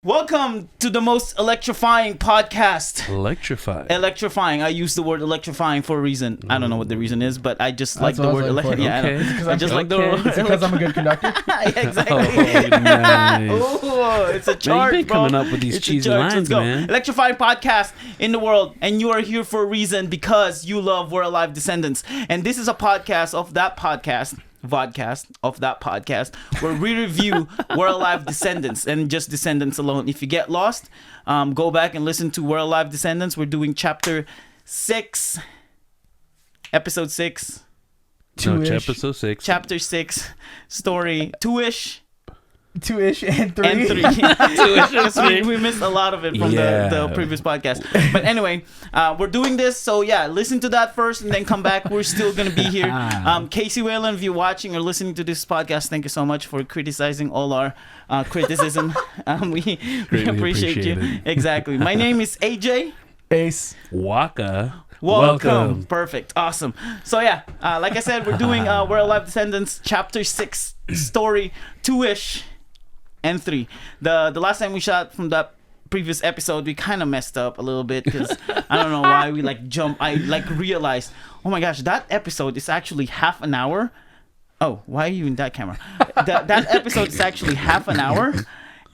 Welcome to the most electrifying podcast. Electrifying. I use the word electrifying for a reason. I don't know what the reason is, but I just like the word electrifying. Yeah, okay. I just like the word. It's because I'm a good conductor. Yeah, exactly. Oh, nice. Oh, it's a Man, chart, you've been bro. coming up with these It's a cheesy chart. lines, Let's go. man. Electrifying podcast in the world, and you are here for a reason because you love We're Alive Descendants, and this is a podcast of that podcast. VODCAST of that podcast where we review We're Alive Descendants and just Descendants alone. If you get lost, go back and listen to We're Alive Descendants. We're doing chapter 6, episode 6. Episode 6. Chapter 6, story 2-ish. 2-ish and 3. And 3. 2-ish and 3. We missed a lot of it from the previous podcast. But anyway, we're doing this. So yeah, listen to that first and then come back. We're still going to be here. Casey Whalen, if you're watching or listening to this podcast, thank you so much for criticizing all our criticism. We appreciate you. It. Exactly. My name is AJ. Ace. Wakka. Welcome. Perfect. Awesome. So yeah, like I said, we're doing We're Alive Descendants chapter 6, story 2-ish. And 3. The last time we shot from that previous episode, we kind of messed up a little bit because I don't know why we I realized, oh my gosh, that episode is actually half an hour. Oh, why are you in that camera? that episode is actually half an hour,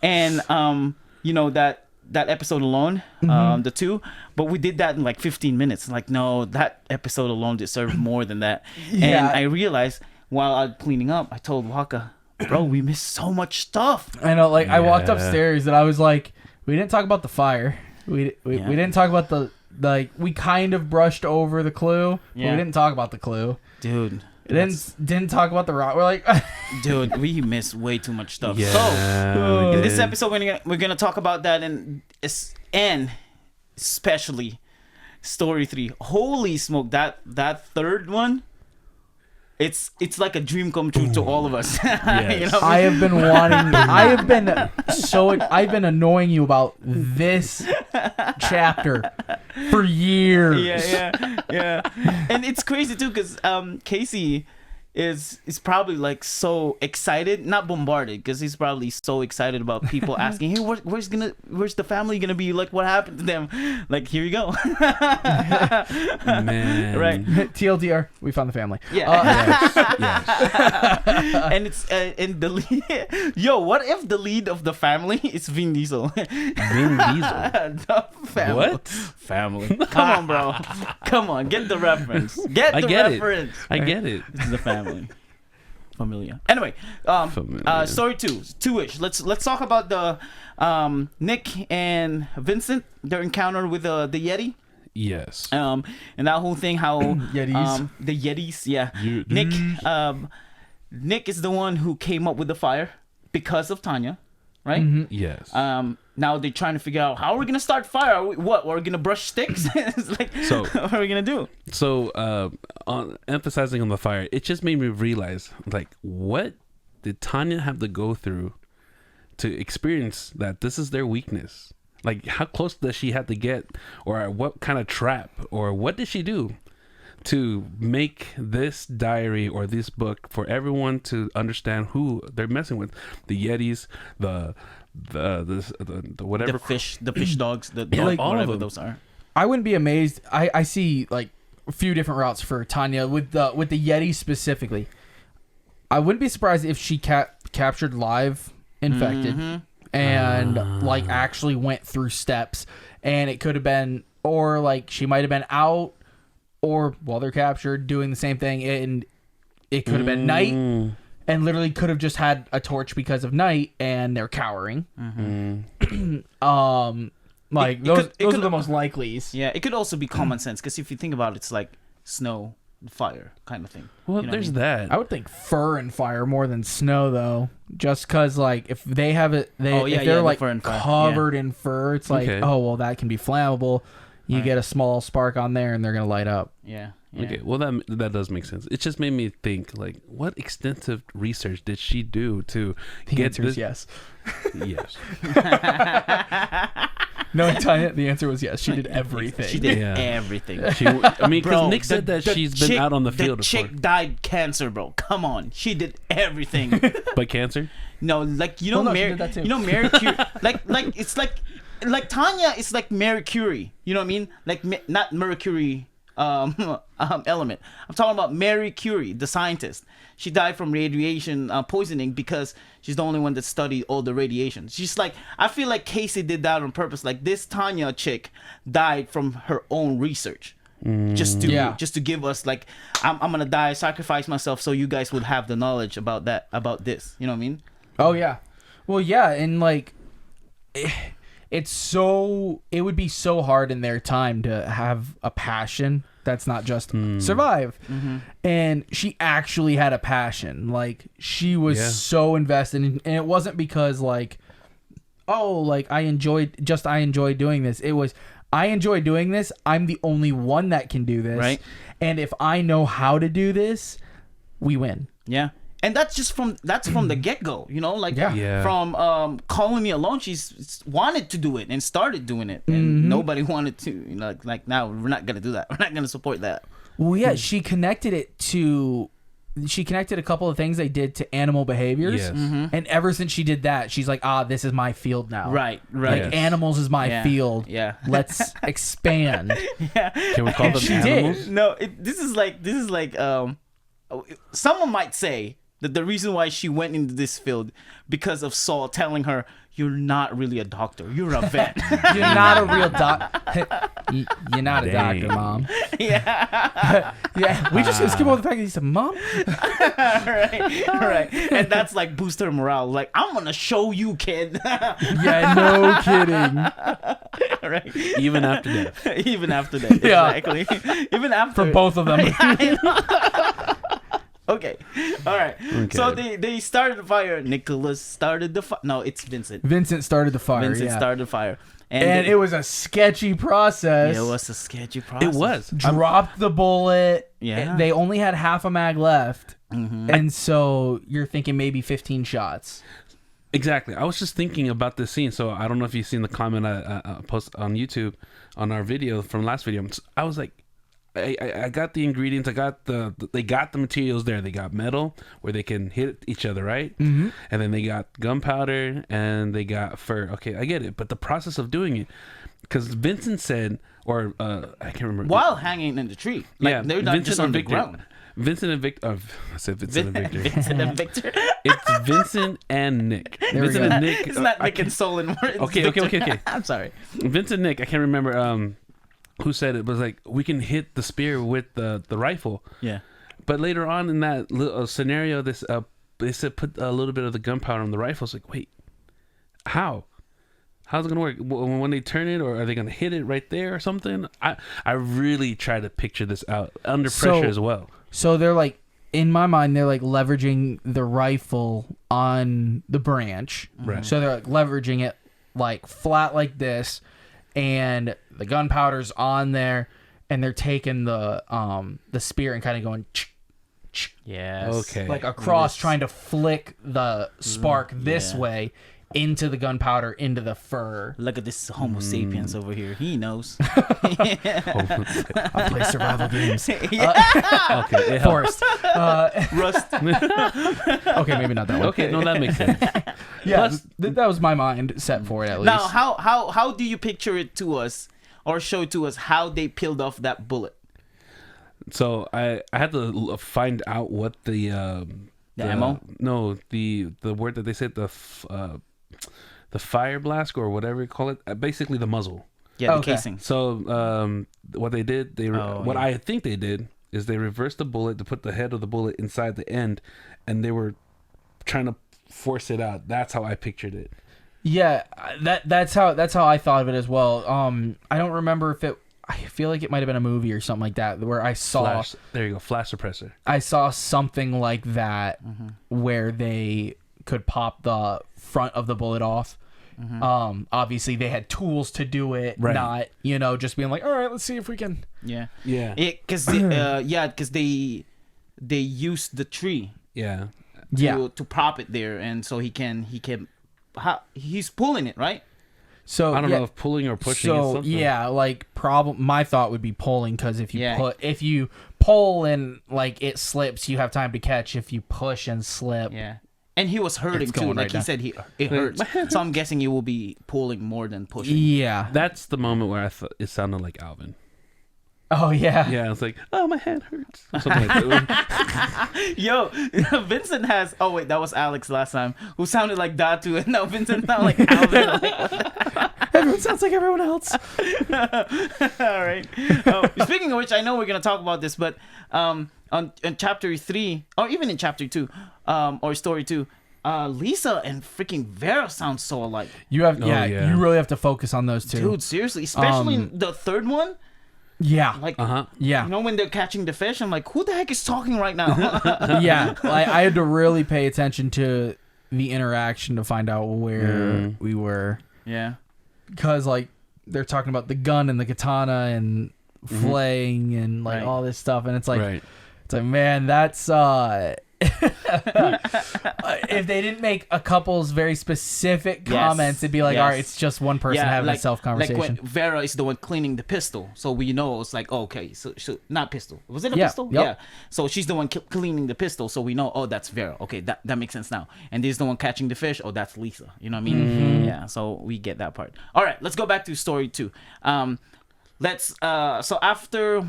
and that episode alone, the 2, but we did that in like 15 minutes. Like, no, that episode alone deserved more than that. Yeah. And I realized while I was cleaning up, I told Wakka, bro, we missed so much stuff. I know, I walked upstairs and I was like, we didn't talk about the fire. We didn't talk about the we kind of brushed over the clue, but we didn't talk about the clue. Dude. Didn't talk about the rock. We're like, dude, we missed way too much stuff. Yeah, so in this episode, we're gonna talk about that and especially story 3. Holy smoke, that third one. It's like a dream come true to all of us. Yes. You know? I've been annoying you about this chapter for years. Yeah. And it's crazy too because Casey is probably like so excited, not bombarded, because he's probably so excited about people asking, hey, where's the family gonna be? Like, what happened to them? Like, here you go. Man. Right. TLDR, we found the family. Yeah. Yes. And it's in the lead. Yo, what if the lead of the family is Vin Diesel? Vin Diesel. The family. What? Family. Come on, bro. Come on, get the reference. I get reference. I get it. It's the family. Familia. Anyway, story 2-ish. Let's talk about the Nick and Vincent, their encounter with the Yeti. Yes. And that whole thing, how Yetis. the Yetis, yeah. Yetis. Nick is the one who came up with the fire because of Tanya, right? Mm-hmm. Yes. Now they're trying to figure out how we're gonna start fire. We're gonna brush sticks? It's like, So what are we gonna do? So, on emphasizing on the fire, it just made me realize, like, what did Tanya have to go through to experience that this is their weakness? Like, how close does she have to get, or what kind of trap, or what did she do to make this diary or this book for everyone to understand who they're messing with? The Yetis, the whatever, The fish dogs, all whatever of them. those are. I wouldn't be amazed. I see like a few different routes for Tanya with the Yeti specifically. I wouldn't be surprised if she captured live infected and like actually went through steps, and it could have been, or like she might have been out or while they're captured doing the same thing, and it could have been night and literally could have just had a torch because of night and they're cowering. Like those are the most likelies. Yeah, it could also be common sense, because if you think about it, it's like snow, fire kind of thing. Well, You know there's what I mean? that. I would think fur and fire more than snow, though. Just because, like, if they have it, if they're like fur and fire. covered in fur, it's like, Okay. oh well, that can be flammable. You get a small spark on there, and they're gonna light up. Yeah. Okay, well that does make sense. It just made me think, like, what extensive research did she do to The get answer this? is yes. Yes. Knowing Tanya, the answer was yes. She did everything. She did Yeah. everything. I mean, because Bro, Nick said that she's been out on the field The before. chick died cancer, bro. Come on, she did everything. But cancer? No, like you know, Well, no, she did that too. you know, Mary Curie. like it's like Tanya is like Mary Curie. You know what I mean? Like not Mercury element. I'm talking about Mary Curie, the scientist. She died from radiation poisoning because she's the only one that studied all the radiation. She's like, I feel like Casey did that on purpose. Like this Tanya chick died from her own research. Just to give us like, I'm gonna die, sacrifice myself so you guys would have the knowledge about this. You know what I mean? Oh yeah, well yeah, and like, it would be so hard in their time to have a passion that's not just survive. And she actually had a passion. Like she was so invested in, and it wasn't because like, oh, like I enjoy doing this. It was, I enjoy doing this. I'm the only one that can do this. Right. And if I know how to do this, we win. Yeah. And that's from the get-go, you know, like from Calling Me Alone, she's wanted to do it and started doing it, and nobody wanted to, you know, like now we're not gonna do that, we're not gonna support that. Well, yeah, she connected a couple of things they did to animal behaviors, Yes. and ever since she did that, she's like, this is my field now. Right. Like Yes. animals is my field. Yeah. Let's expand. Can we call them She animals? did. No, this is like someone might say that the reason why she went into this field because of Saul telling her, you're not really a doctor, you're a vet. You're not a real You're not a Dang. doctor, Mom. Yeah. Yeah, we just skip over the fact that he said, Mom. right. And that's like boost her morale. Like, I'm gonna show you, kid. Yeah, no kidding. Right. Even after death. Even after that. Yeah. Exactly. Even after. For both of them. I know. Okay. All right. So they started the fire. Nicholas started the fire. No, it's Vincent. Vincent started the fire. Vincent yeah. started the fire. And it was a sketchy process. It was a sketchy process. It was. Dropped the bullet. Yeah. They only had half a mag left. And so you're thinking maybe 15 shots. Exactly. I was just thinking about this scene. So I don't know if you've seen the comment I posted on YouTube on our video from last video. I was like, I got the ingredients. They got the materials there. They got metal where they can hit each other, right? And then they got gunpowder and they got fur. Okay, I get it. But the process of doing it, because Vincent said, or I can't remember. While hanging in the tree. Like, they're not Vincent just or on the Victor. ground. Vincent and Victor. I said Vincent and Victor. Vincent and Victor. It's Vincent and Nick. we Vincent go. and Nick. It's not Nick and Soul anymore. It's Okay. Victor. I'm sorry. Vincent and Nick. I can't remember who said it, but like, we can hit the spear with the rifle. Yeah. But later on in that scenario, they said put a little bit of the gunpowder on the rifle. It's like, wait, how's it gonna work when they turn it, or are they gonna hit it right there or something? I really try to picture this out under pressure as well. So they're like, in my mind, they're like leveraging the rifle on the branch. Right. So they're like leveraging it like flat like this, and the gunpowder's on there, and they're taking the spear and kind of going Yes. Okay. like across, trying to flick the spark this yeah. way into the gunpowder, into the fur. Look at this Homo sapiens over here. He knows. I play survival games. Yeah. Okay. Forest. Rust. Okay, maybe not that one. Okay. No, that makes sense. Yeah, Plus- that was my mind set for it at least. Now, how do you picture it to us, or show to us how they peeled off that bullet? So I had to find out what the ammo? No, the word that they said, the fire blast or whatever you call it. Basically the muzzle. Yeah, the Okay. casing. So what they did, what yeah. I think they did is they reversed the bullet to put the head of the bullet inside the end, and they were trying to force it out. That's how I pictured it. Yeah, that's how I thought of it as well. I don't remember if it. I feel like it might have been a movie or something like that where I saw. There you go, flash suppressor. I saw something like that where they could pop the front of the bullet off. Obviously they had tools to do it, Right. not just being like, all right, let's see if we can. Yeah. Yeah. Because they used the tree Yeah. Yeah. to prop it there, and so he's pulling it, right? So I don't know if pulling or pushing is So something. yeah, like my thought would be pulling, because if you Yeah. if you pull and like it slips, you have time to catch. If you push and slip, Yeah. And he was hurting It's too. going Like right he now. said, it hurts. So I'm guessing you will be pulling more than pushing. yeah. That's the moment where I thought it sounded like Alvin. Oh yeah. Yeah, it's like, oh, my hand hurts. Or something like that. Yo, Vincent has. Oh wait, that was Alex last time, who sounded like Datu, and now Vincent sounded like Alvin. Like, Everyone sounds like everyone else. all right. Speaking of which, I know we're gonna talk about this, but on chapter 3, or even in chapter 2, or story 2, Lisa and freaking Vera sound so alike. You have Oh, yeah. You really have to focus on those two. Dude, seriously, especially in the third one. Yeah. Like, Yeah. you know, when they're catching the fish, I'm like, who the heck is talking right now? Yeah. I had to really pay attention to the interaction to find out where we were, Yeah. because like they're talking about the gun and the katana and flaying and like Right. all this stuff, and it's like Right. it's like, man, that's if they didn't make a couple's very specific comments, it'd be like, all right, it's just one person having a self conversation. Like when Vera is the one cleaning the pistol, so we know it's like, okay, so not pistol. Was it a Yeah, pistol? yep. Yeah. So she's the one cleaning the pistol, so we know, oh, that's Vera. Okay, that makes sense now. And this is the one catching the fish. Oh, that's Lisa. You know what I mean? Yeah. So we get that part. All right, let's go back to story 2. So after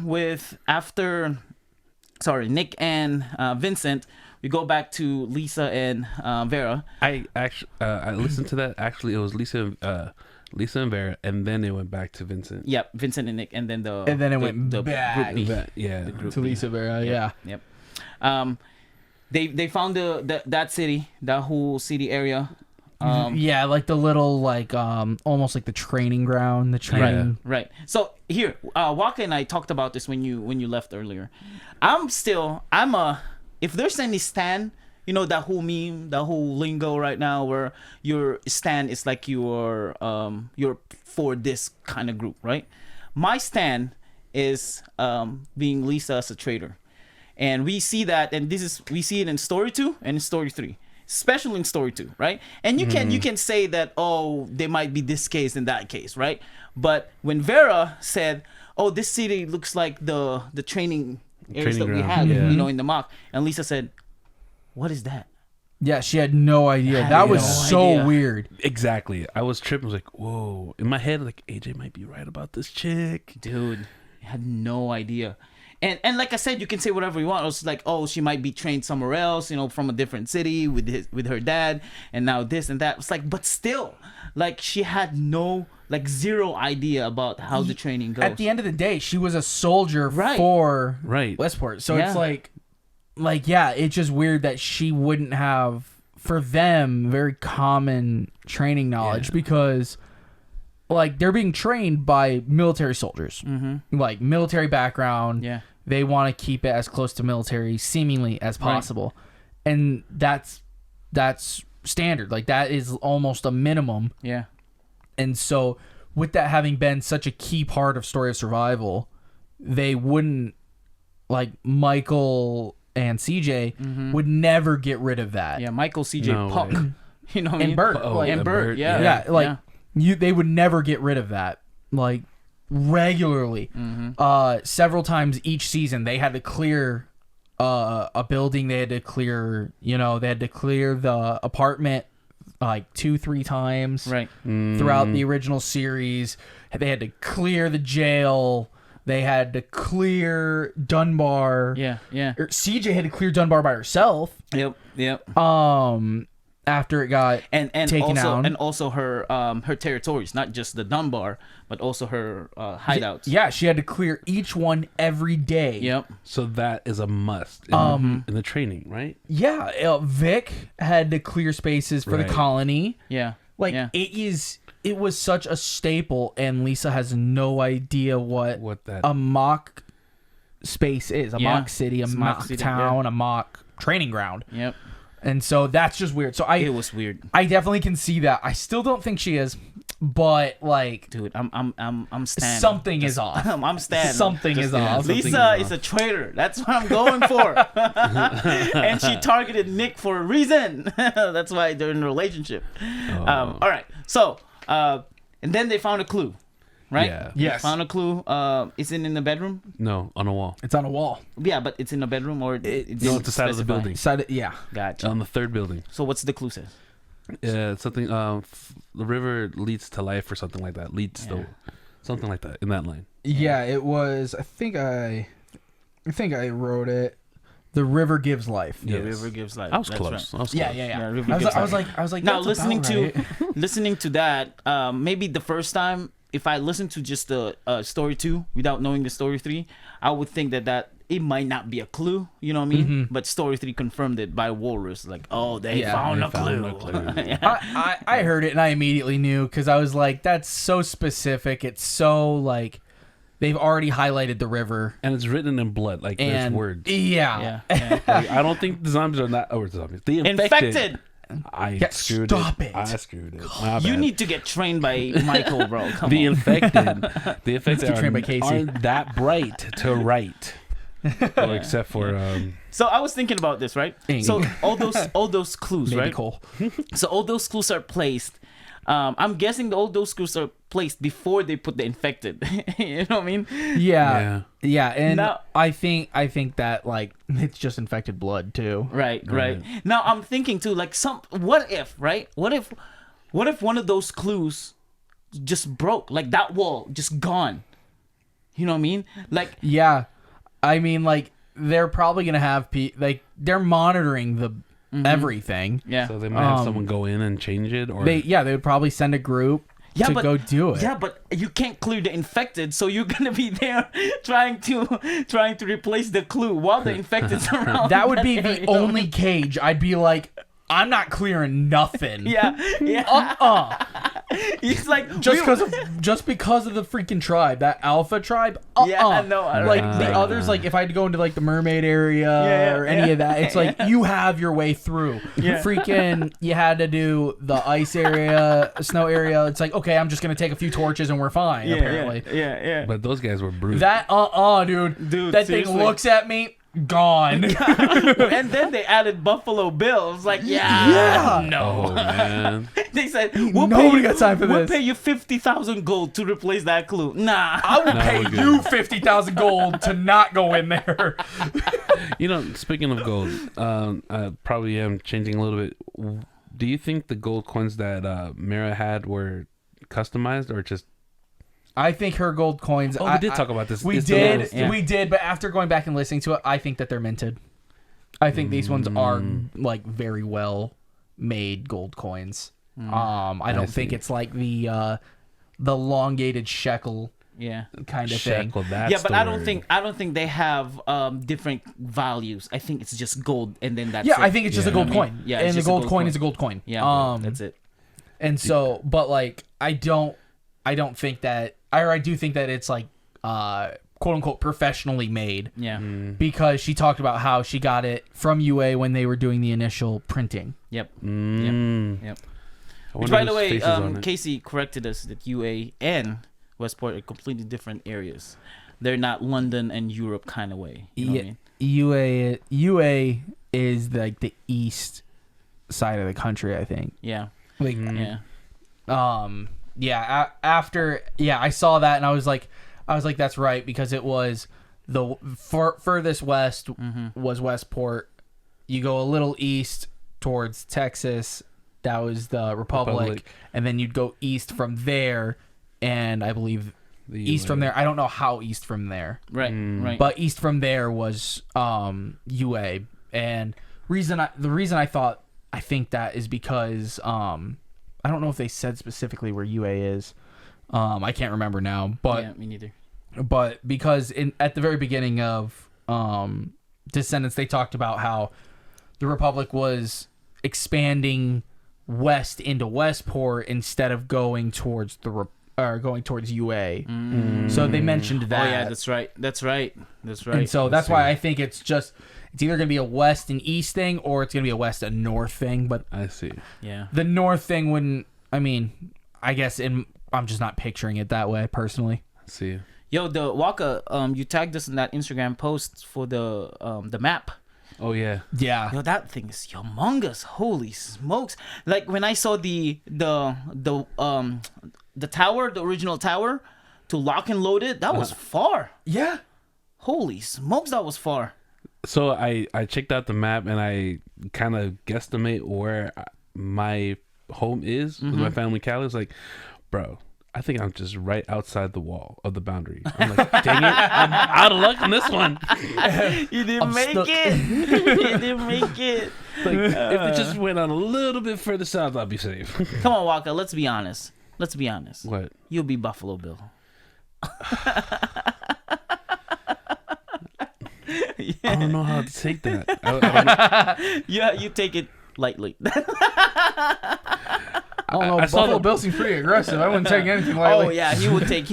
Nick and Vincent, we go back to Lisa and Vera. I listened to that. Actually, it was Lisa and Vera, and then it went back to Vincent. Yep, Vincent and Nick, and then it went back. group B. Yeah. To Lisa Vera, yeah. Yep. They found that city, that whole city area. Yeah, like the little like almost like the training ground, the training. Right. So here, Wakka and I talked about this when you left earlier. If there's any stan, you know, that whole meme, that whole lingo right now where your stan is like you're for this kind of group, right? My stan is being Lisa as a traitor. And we see that, and we see it in story 2 and in story 3. Especially in story 2, right? And you can say that, oh, there might be this case and that case, right? But when Vera said, oh, this city looks like the training areas that we had, you know, in the mock, and Lisa said, what is that? Yeah, she had no idea. That was so weird. Exactly. I was tripping. I was like, whoa. In my head, like, AJ might be right about this chick. Dude, I had no idea. And like I said, you can say whatever you want. It was like, oh, she might be trained somewhere else, you know, from a different city with her dad, and now this and that. It's like, but still, like, she had zero idea about how the training goes. At the end of the day, she was a soldier for Westport. So it's like, yeah, it's just weird that she wouldn't have, for them, very common training knowledge, because like they're being trained by military soldiers, like military background. Yeah, they want to keep it as close to military seemingly as possible, and that's standard. Like that is almost a minimum. Yeah, and so with that having been such a key part of Story of Survival, they wouldn't, like Michael and CJ would never get rid of that. Yeah, Michael, CJ, Puck, you know what I mean? And Bert, and Bert, yeah, they would never get rid of that, like regularly. Several times each season, they had to clear a building. They had to clear, the apartment like 2-3 times throughout the original series. They had to clear the jail. They had to clear Dunbar. Yeah. CJ had to clear Dunbar by herself. Yep. After it got taken down. And also her territories, not just the Dunbar, but also her hideouts. Yeah, she had to clear each one every day. Yep. So that is a must in the training, right? Yeah, Vic had to clear spaces for the colony. Yeah. It was such a staple, and Lisa has no idea what that a mock space is. A mock city, a mock town, a mock training ground. Yep. And so that's just weird. So it was weird. I definitely can see that. I still don't think she is, but like, dude, I'm standing. Something is off. I'm standing. Something is off. Lisa is a traitor. That's what I'm going for. And she targeted Nick for a reason. That's why they're in a relationship. All right. So and then they found a clue, right? Yeah. Yes. Found a clue. Is it in the bedroom? No, on a wall. It's on a wall. Yeah, but it's in the bedroom or No, it's the side of the building. Yeah. Gotcha. On the third building. So what's the clue says? Something. The river leads to life, or something like that. Something like that in that line. Yeah, it was. I think I wrote it. The river gives life. The Yes. river gives life. I was That's close. right. I was Yeah, close. yeah, yeah. River I was, gives I was life. like, Now that's listening about to right. listening to that, maybe the first time, if I listened to just the story 2 without knowing the story 3, I would think that it might not be a clue. You know what I mean? Mm-hmm. But story 3 confirmed it by Walrus. Like, oh, they found a clue. Yeah. I heard it and I immediately knew because I was like, that's so specific. It's so like they've already highlighted the river And it's written in blood. Like there's and words. Yeah. Yeah. Like, I don't think the zombies are not. Or zombies. The Infected. I Yeah, screwed stop it. it. I screwed it. My You bad. need to get trained by Michael, bro. Come the on. infected trained by Casey. aren't that bright to write. Well, except for So I was thinking about this, right? Dang. So all those clues, Maybe right? Cole. So all those clues are placed. I'm guessing all those clues are placed before they put the infected. You know what I mean? Yeah. Yeah, and Now- I think that like it's just infected blood too. Right. Now I'm thinking too, like what if, right? What if one of those clues just broke, like that wall just gone? You know what I mean? Like Yeah. I mean, like they're probably gonna have like they're monitoring the everything. yeah. so they might have someone go in and change it, or They would probably send a group to go do it. Yeah, but you can't clear the infected, so you're gonna be there trying to replace the clue while the infected's around. That would be the area. only cage. I'd be like, I'm not clearing nothing. Yeah. He's like Just because of the freaking tribe, that alpha tribe. Yeah, no, I like don't the like others, like if I had to go into like the mermaid area Yeah, or any of that, it's like you have your way through. Yeah. Freaking, you had to do the ice area, snow area. It's like, okay, I'm just gonna take a few torches and we're fine. Apparently, Yeah. but those guys were brutal. that dude, that seriously. thing looks at me, gone. And then they added Buffalo Bill. It's like, Yeah. oh no. man, They said, we'll Nobody pay got time for We'll this. pay you 50,000 gold to replace that clue. Nah. I will No, pay we're good. you 50,000 gold to not go in there. you know, speaking of gold, I probably am changing a little bit. Do you think the gold coins that Mara had were customized or just? I think her gold coins. Oh, we did talk about this. We It's the did, lowest, yeah. we did. But after going back and listening to it, I think that they're minted. I think these ones are like very well made gold coins. I don't think see. it's like the elongated shekel Yeah. kind of thing. Shekel, that's Yeah, but the I don't word. think they have different values. I think it's just gold and then that's Yeah, it. I think it's just Yeah. a gold You know what I coin. mean? Yeah, and it's the just a gold gold coin coin. is a gold coin. Yeah, bro, that's it. And so, but like, I don't think that, or I do think that it's like, quote unquote, professionally made. Yeah. Because she talked about how she got it from UA when they were doing the initial printing. Yep. Yep. Which, by the way, Casey corrected us that UA and Westport are completely different areas. They're not London and Europe kind of way. You know what I mean? UA is like the east side of the country, I think. Yeah. Like, Yeah. After I saw that and I was like, that's right, because it was the furthest west was Westport. You go a little east towards Texas, that was the Republic. And then you'd go east from there, and I believe east from there. I don't know how east from there, Right. Right. but east from there was UA. And the reason I think that is because I don't know if they said specifically where UA is. I can't remember now, but yeah, me neither. But because at the very beginning of Descendants, they talked about how the Republic was expanding west into Westport instead of going towards UA. So they mentioned that. Oh yeah, that's right. And so that's why I think it's either going to be a west and east thing or it's going to be a west and north thing. But I see. Yeah. the north thing wouldn't. I mean, I guess I'm just not picturing it that way personally. I see. Yo, the Wakka, you tagged us in that Instagram post for the map. Oh yeah. Yeah. Yo, that thing is humongous. Holy smokes! Like when I saw the tower, the original tower, to lock and load it, that was far. Yeah. Holy smokes, that was far. So I checked out the map and I kind of guesstimate where my home is with my family. Cali. It's like, bro, I think I'm just right outside the wall of the boundary. I'm like, dang it, I'm out of luck on this one. You didn't make stuck. it. You didn't make it. Like, if it just went on a little bit further south, I'll be safe. Come on, Wakka. Let's be honest. What? You'll be Buffalo Bill. I don't know how to take that. I Yeah, you take it lightly. I don't know. I saw Buffalo the- Bill seems pretty aggressive. I wouldn't take anything lightly. Oh yeah, he would take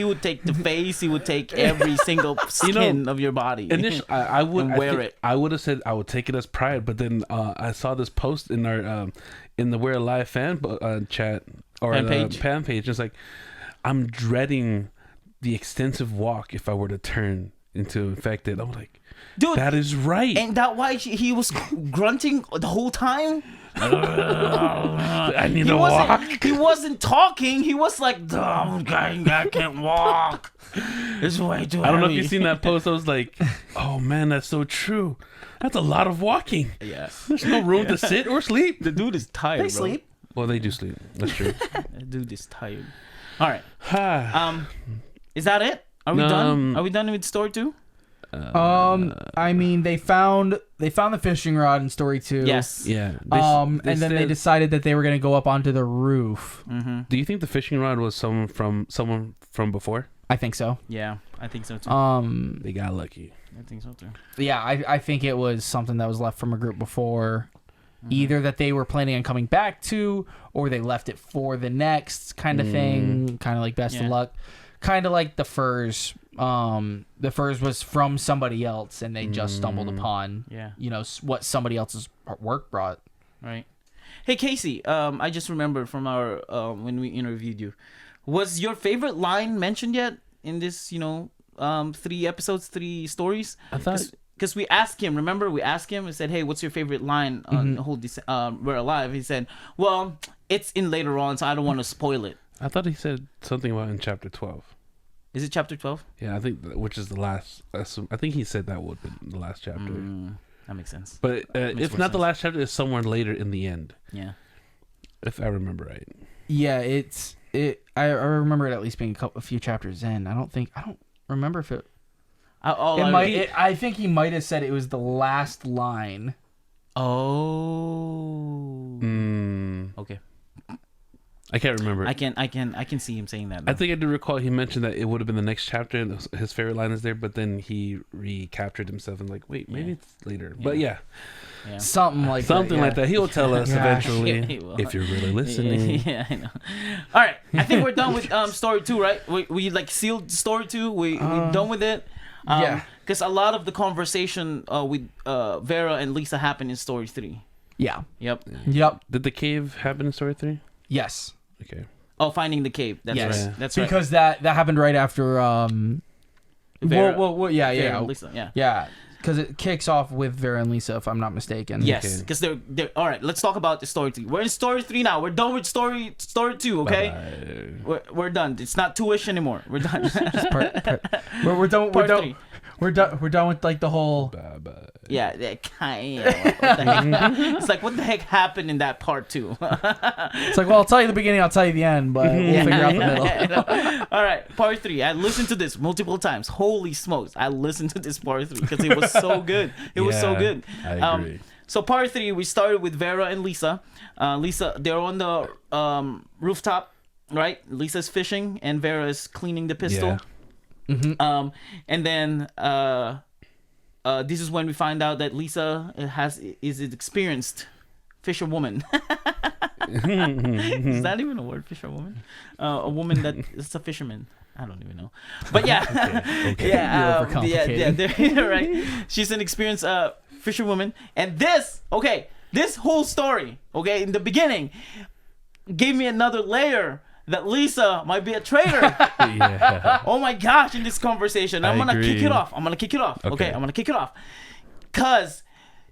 the face. He would take every single skin of your body. Initially, I would And I wear think it. I would have said I would take it as pride, but then I saw this post in our in the We're Alive fan chat or Fan page. fan page. It's like I'm dreading the extensive walk if I were to turn into infected. I'm like, Dude, that is right. and that why he was grunting the whole time. I need He to walk. wasn't. He wasn't talking. He was like, "Dumb guy, I can't walk. It's way too." I don't know if heavy." you've seen that post. I was like, oh man, that's so true. That's a lot of walking. Yeah, There's no room to sit or sleep. the dude is tired. They bro. sleep. Well, they do sleep. That's true. The dude is tired. All right. Ah. Is that it? Are we done? Are we done with story 2? I mean, they found the fishing rod in story 2. Yes. Yeah. And then they said- decided that they were gonna go up onto the roof. Do you think the fishing rod was someone from before? I think so. Yeah, I think so too. They got lucky. I think so too. Yeah, I think it was something that was left from a group before. Either that they were planning on coming back to, or they left it for the next kind of thing. Kind of like best Yeah. of luck. Kind of like the furs. The furs was from somebody else, and they just stumbled upon. Yeah. What somebody else's work brought. Right. Hey Casey, I just remembered from our when we interviewed you. Was your favorite line mentioned yet in this? 3 episodes, 3 stories. I thought. Because we asked him, remember? We asked him and said, "Hey, what's your favorite line on the whole We're Alive?" He said, "Well, it's in later on, so I don't want to spoil it." I thought he said something about in chapter 12. Is it chapter 12? Yeah, I think which is the last. I think he said that would be the last chapter. That makes sense. But Makes if more not the sense. last chapter, it's somewhere later in the end, Yeah. if I remember right. Yeah, I remember it at least being a few chapters in. I don't remember if it. I think he might have said it was the last line. Oh. Okay. I can't remember. I can see him saying that. I think I do recall he mentioned that it would have been the next chapter and his favorite line is there, but then he recaptured himself and like, wait, maybe it's later. But yeah, Yeah. Something like that. He will tell us Yeah. eventually He will. if you're really listening. Yeah, I know. All right, I think we're done with story 2, right? We like sealed story 2. We done with it. Yeah. Because a lot of the conversation with Vera and Lisa happened in story 3. Yeah. Yep. Yep. Did the cave happen in story 3? Yes. Okay. Oh, finding the cave. That's Yes. right. That's right. Because that happened right after. Vera- Well, yeah, Vera yeah, and Lisa. Yeah. yeah. Because it kicks off with Vera and Lisa, if I'm not mistaken. Yes, Okay. because they're all right. Let's talk about the story 3. We're in story 3 now. We're done with story 2. Okay, Bye-bye. we're done. It's not 2ish anymore. We're done. We're done. Part 3. We're done with like the whole. Bye-bye. Yeah, what the heck? It's like what the heck happened in that part 2? It's like, well, I'll tell you the beginning, I'll tell you the end, but we'll figure out the middle. All right, part 3. I listened to this multiple times. Holy smokes, I listened to this part 3 because it was so good. It was so Yeah, good. I agree. So part 3, we started with Vera and Lisa. Lisa, they're on the rooftop, right? Lisa's fishing and Vera is cleaning the pistol. Yeah. And then this is when we find out that Lisa is an experienced fisherwoman. Is that even a word, fisherwoman? A woman that is a fisherman. I don't even know. But yeah, Okay. yeah, You're yeah, right. She's an experienced fisherwoman, and this whole story, okay, in the beginning, gave me another layer that Lisa might be a traitor. Yeah. Oh my gosh, in this conversation. I'm I gonna kick agree. it off. Okay, Okay. I'm gonna kick it off. Cause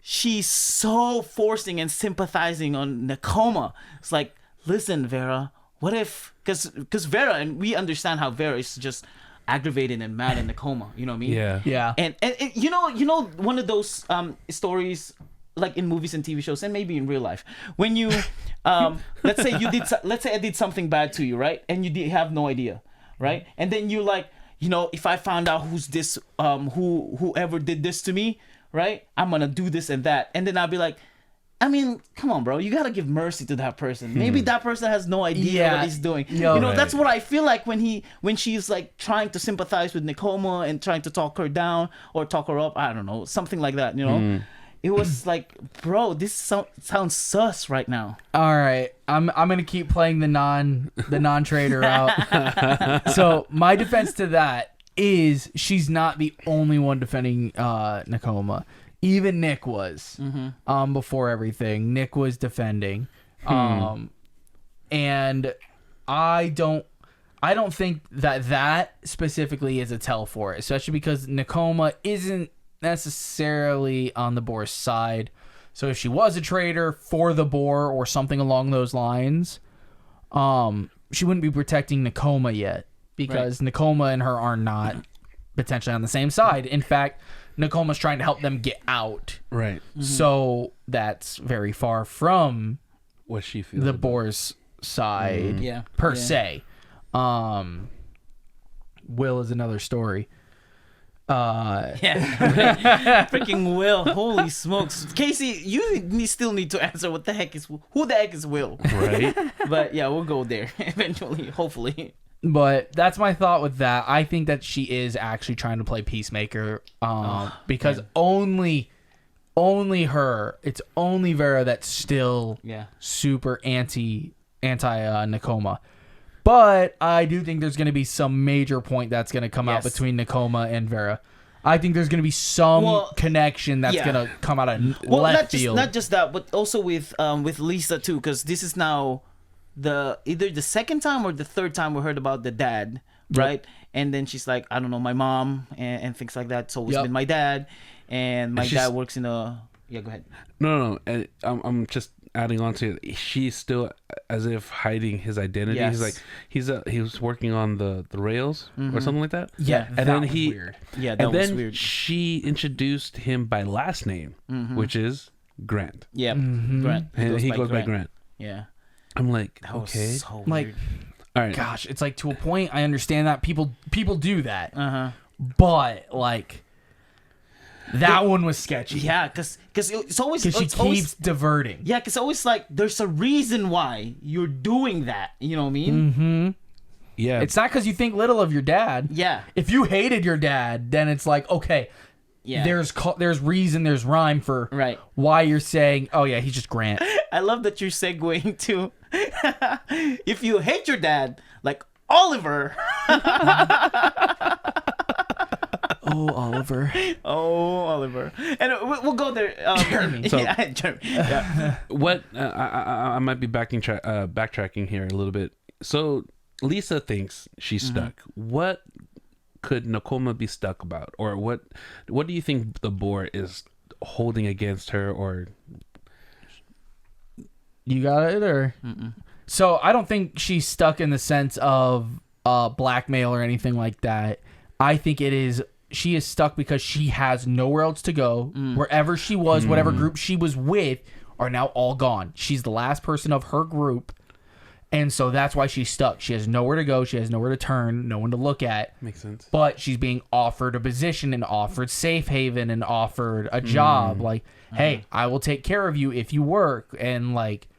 she's so forcing and sympathizing on Nakoma. It's like, listen, Vera, what if, because Vera, and we understand how Vera is just aggravated and mad at Nakoma, you know what I mean? Yeah. And you know one of those stories, like in movies and TV shows and maybe in real life, when you let's say I did something bad to you, right? And you have no idea, right? And then you like, if I found out who's this whoever did this to me, right? I'm gonna do this and that. And then I'll be like, I mean, come on, bro. You gotta give mercy to that person. Maybe that person has no idea what he's doing. Right. That's what I feel like when she's like trying to sympathize with Nakoma and trying to talk her down or talk her up. I don't know, something like that. It was like, bro, this sounds sus right now. All right, I'm gonna keep playing the non-trader out. So my defense to that is she's not the only one defending Nakoma. Even Nick was before everything. Nick was defending, and I don't think that specifically is a tell for it, especially because Nakoma isn't necessarily on the boar's side. So if she was a traitor for the boar or something along those lines, she wouldn't be protecting Nakoma yet, because Nakoma and her are not potentially on the same side. In fact, Nakoma's trying to help them get out. Right. So that's very far from What she feels. the boar's side per se. Will is another story. Freaking Will, holy smokes. Casey, you still need to answer who the heck is Will. Right. But yeah, we'll go there eventually, hopefully. But that's my thought with that. I think that she is actually trying to play peacemaker, because only her, it's only Vera that's still super anti Nakoma. But I do think there's going to be some major point that's going to come out between Nakoma and Vera. I think there's going to be some connection that's going to come out of left field. Not just that, but also with Lisa too, because this is now either the second time or the third time we heard about the dad, right? And then she's like, I don't know, my mom and things like that. It's always been my dad, and my dad works in a. Yeah, go ahead. No. And I'm just adding on to it. She's still as if hiding his identity. Yes. He's like he was working on the rails or something like that. Yeah, and that then was weird. Yeah, that and was then weird. she introduced him by last name, which is Grant. Yeah, Grant. And he goes by Grant. Yeah. I'm like, That was okay, so Like, weird. all right. gosh, it's like, to a point, I understand that people do that, Uh-huh. but like, that one was sketchy. Yeah, because it's always Because she it's always- keeps diverting. Yeah, because always like there's a reason why you're doing that. You know what I mean? Yeah, It's not because you think little of your dad. Yeah. If you hated your dad, then it's like, okay, Yeah. there's reason, there's rhyme for Right. why you're saying, oh yeah, he's just Grant. I love that you're segueing to if you hate your dad, like Oliver. Oh, Oliver. Oh, Oliver. And we'll go there. Jeremy. Jeremy. Yeah. what I might be backtracking here a little bit. So Lisa thinks she's stuck. What could Nakoma be stuck about, or what do you think the board is holding against her? Or You got it, or? So I don't think she's stuck in the sense of blackmail or anything like that. I think she is stuck because she has nowhere else to go. Wherever she was, whatever group she was with, are now all gone. She's the last person of her group. And so that's why she's stuck. She has nowhere to go. She has nowhere to turn, no one to look at. makes sense. But she's being offered a position and offered safe haven and offered a job. Like, hey, I will take care of you if you work. And like,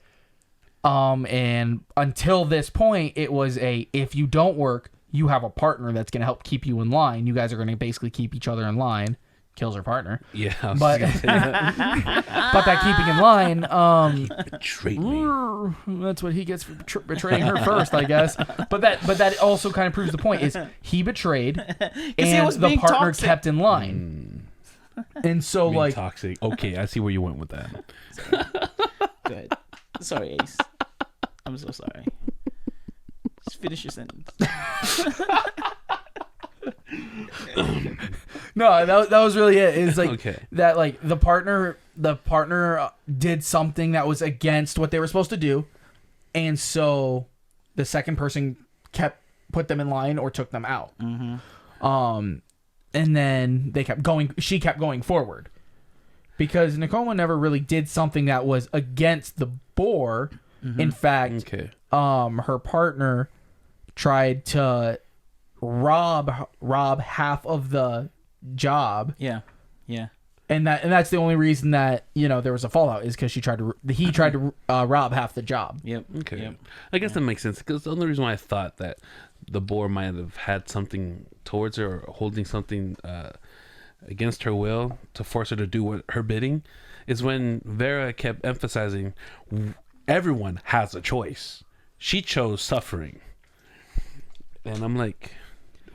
and until this point, it was if you don't work, you have a partner that's going to help keep you in line. You guys are going to basically keep each other in line. Kills her partner. Yeah, I was But gonna say that. but that keeping in line, Betrayed me. that's what he gets for betraying her first, I guess. But that also kind of proves the point: is he betrayed, and was the being partner toxic. kept in line. And so, Being like, toxic. Okay, I see where you went with that. Good. Sorry, Ace. I'm so sorry. Just finish your sentence. no, that was really it. It's like Okay. that, like the partner the partner did something that was against what they were supposed to do, and so the second person put them in line or took them out. And then she kept going forward because Nakoma never really did something that was against the boar. In fact, her partner tried to rob half of the job. Yeah. And that's the only reason that there was a fallout is because he tried to rob half the job. Yep. Okay. Yep. I guess that makes sense because the only reason why I thought that the boar might have had something towards her or holding something against her will to force her to do her bidding is when Vera kept emphasizing everyone has a choice. She chose suffering. And I'm like,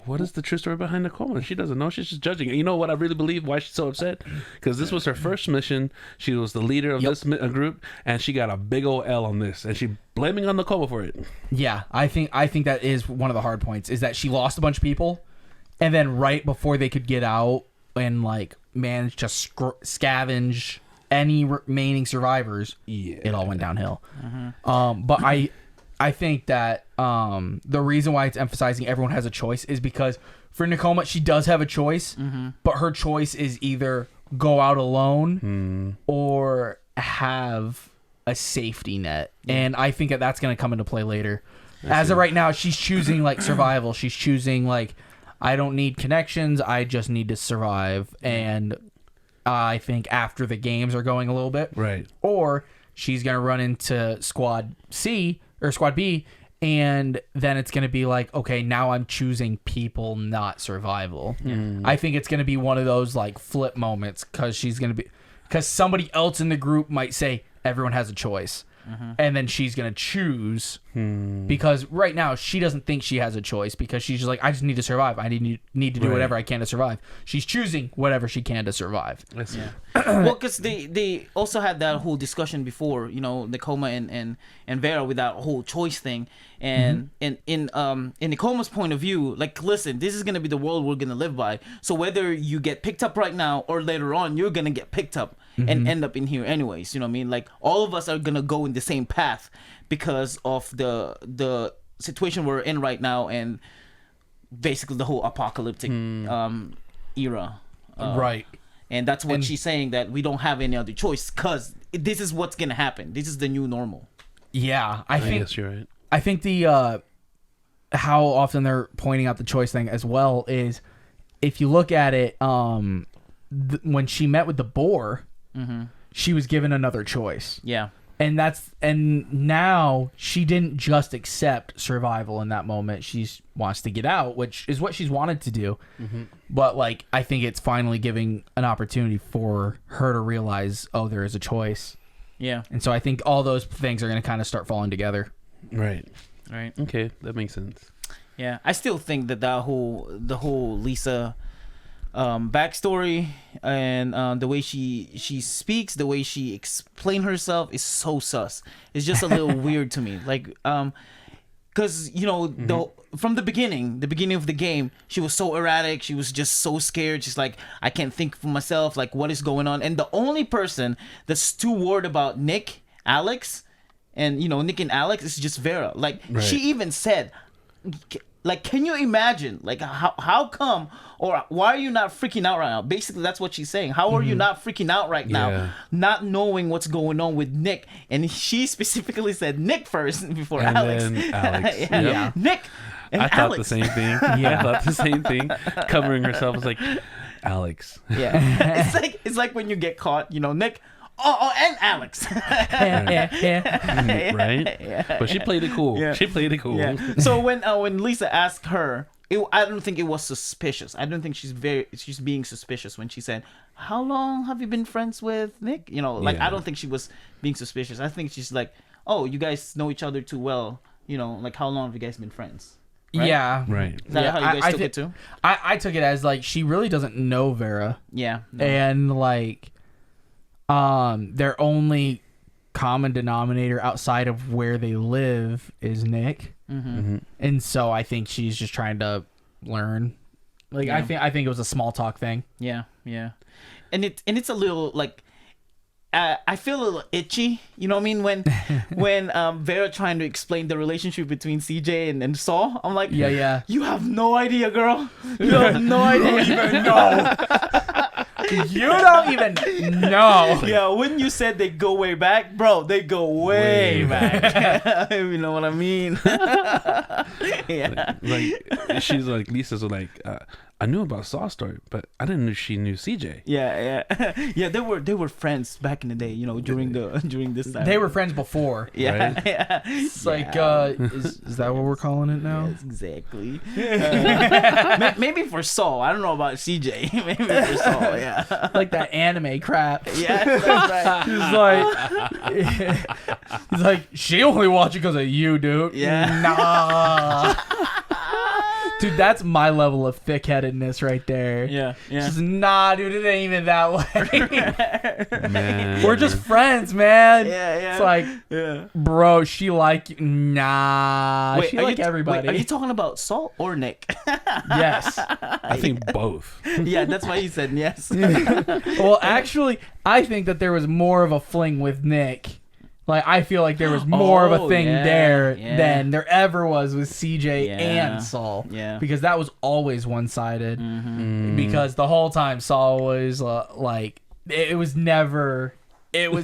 what is the true story behind Nicole? She doesn't know. She's just judging. You know what I really believe why she's so upset? Because this was her first mission. She was the leader of this group, and she got a big old L on this, and she blaming on Nicole for it. Yeah, I think that is one of the hard points is that she lost a bunch of people, and then right before they could get out and manage to scavenge any remaining survivors, it all went downhill. But I think that the reason why it's emphasizing everyone has a choice is because for Nakoma, she does have a choice, but her choice is either go out alone or have a safety net. And I think that's going to come into play later. As of right now, she's choosing survival. She's choosing I don't need connections. I just need to survive. And I think after the games are going a little bit, right, or she's going to run into Squad C or Squad B, and then it's going to be okay, now I'm choosing people, not survival. I think it's going to be one of those flip moments because somebody else in the group might say everyone has a choice. And then she's going to choose because right now she doesn't think she has a choice because she's just I just need to survive. I need to do whatever I can to survive. She's choosing whatever she can to survive. Yeah. Well, because they also had that whole discussion before, Nakoma and Vera with that whole choice thing. And in Nakoma's point of view, listen, this is going to be the world we're going to live by. So whether you get picked up right now or later on, you're going to get picked up and end up in here anyways. You know what I mean? All of us are going to go in the same path because of the situation we're in right now and basically the whole apocalyptic era. Right. And that's what she's saying, that we don't have any other choice because this is what's going to happen. This is the new normal. Yeah. I guess you're right. I think the how often they're pointing out the choice thing as well is if you look at it, when she met with the boar, she was given another choice. Yeah. And now she didn't just accept survival in that moment. She wants to get out, which is what she's wanted to do. But I think it's finally giving an opportunity for her to realize, oh, there is a choice. Yeah. And so I think all those things are going to kind of start falling together. Right. Right. Okay, that makes sense. Yeah, I still think that the whole Lisa backstory and the way she speaks, the way she explained herself is so sus. It's just a little weird to me. Because from the beginning of the game, she was so erratic. She was just so scared. She's I can't think for myself. What is going on? And the only person that's too worried about Nick, Alex, and Nick and Alex is just Vera. Right. She even said, can you imagine? How come, or why are you not freaking out right now? Basically, that's what she's saying. How are you not freaking out right now, not knowing what's going on with Nick? And she specifically said Nick first before and Alex. Then Alex. Yeah. Nick and I Alex. thought the same thing. I thought the same thing. Covering herself was Alex. Yeah. it's like when you get caught, Nick. Oh, and Alex. Yeah. Right? Yeah. But she played it cool. Yeah. She played it cool. Yeah. So when Lisa asked her, I don't think it was suspicious. I don't think she's being suspicious when she said, "How long have you been friends with Nick?" I don't think she was being suspicious. I think she's "Oh, you guys know each other too well. How long have you guys been friends?" Right? Yeah. Right. Is that how you guys took it too? I took it as she really doesn't know Vera. Yeah. No. And their only common denominator outside of where they live is Nick. And so I think she's just trying to learn. I think it was a small talk thing. Yeah. And it's a little I feel a little itchy. You know what I mean? When Vera trying to explain the relationship between CJ and Saul, I'm like, Yeah. you have no idea, girl. You have no idea. Even know. You don't even know. Yeah, when you said they go way back, bro, they go way back. You know what I mean? Yeah. Like she's like Lisa's like I knew about Saw's story, but I didn't know she knew CJ. Yeah. Yeah, they were friends back in the day, you know, during this time. They were friends before. Yeah. Right? Yeah. It's like, is that what we're calling it now? Yes, exactly. Maybe for Saul. I don't know about CJ. Maybe for Saul, yeah. Like that anime crap. Yeah, that's right. He's like, she only watched it because of you, dude. Yeah. Nah. Dude, that's my level of thick-headedness right there. Yeah. Just, nah, dude, it ain't even that way. Man. We're just friends, man. Yeah. It's like, Yeah. bro, she like you. Nah, she like everybody. Wait, are you talking about Saul or Nick? Yes. I think both. Yeah, that's why he said yes. Well, actually, I think that there was more of a fling with Nick. Like, I feel like there was more of a thing there than there ever was with CJ and Saul. Yeah. Because that was always one-sided. Mm-hmm. Because the whole time Saul was like, it was never, ever.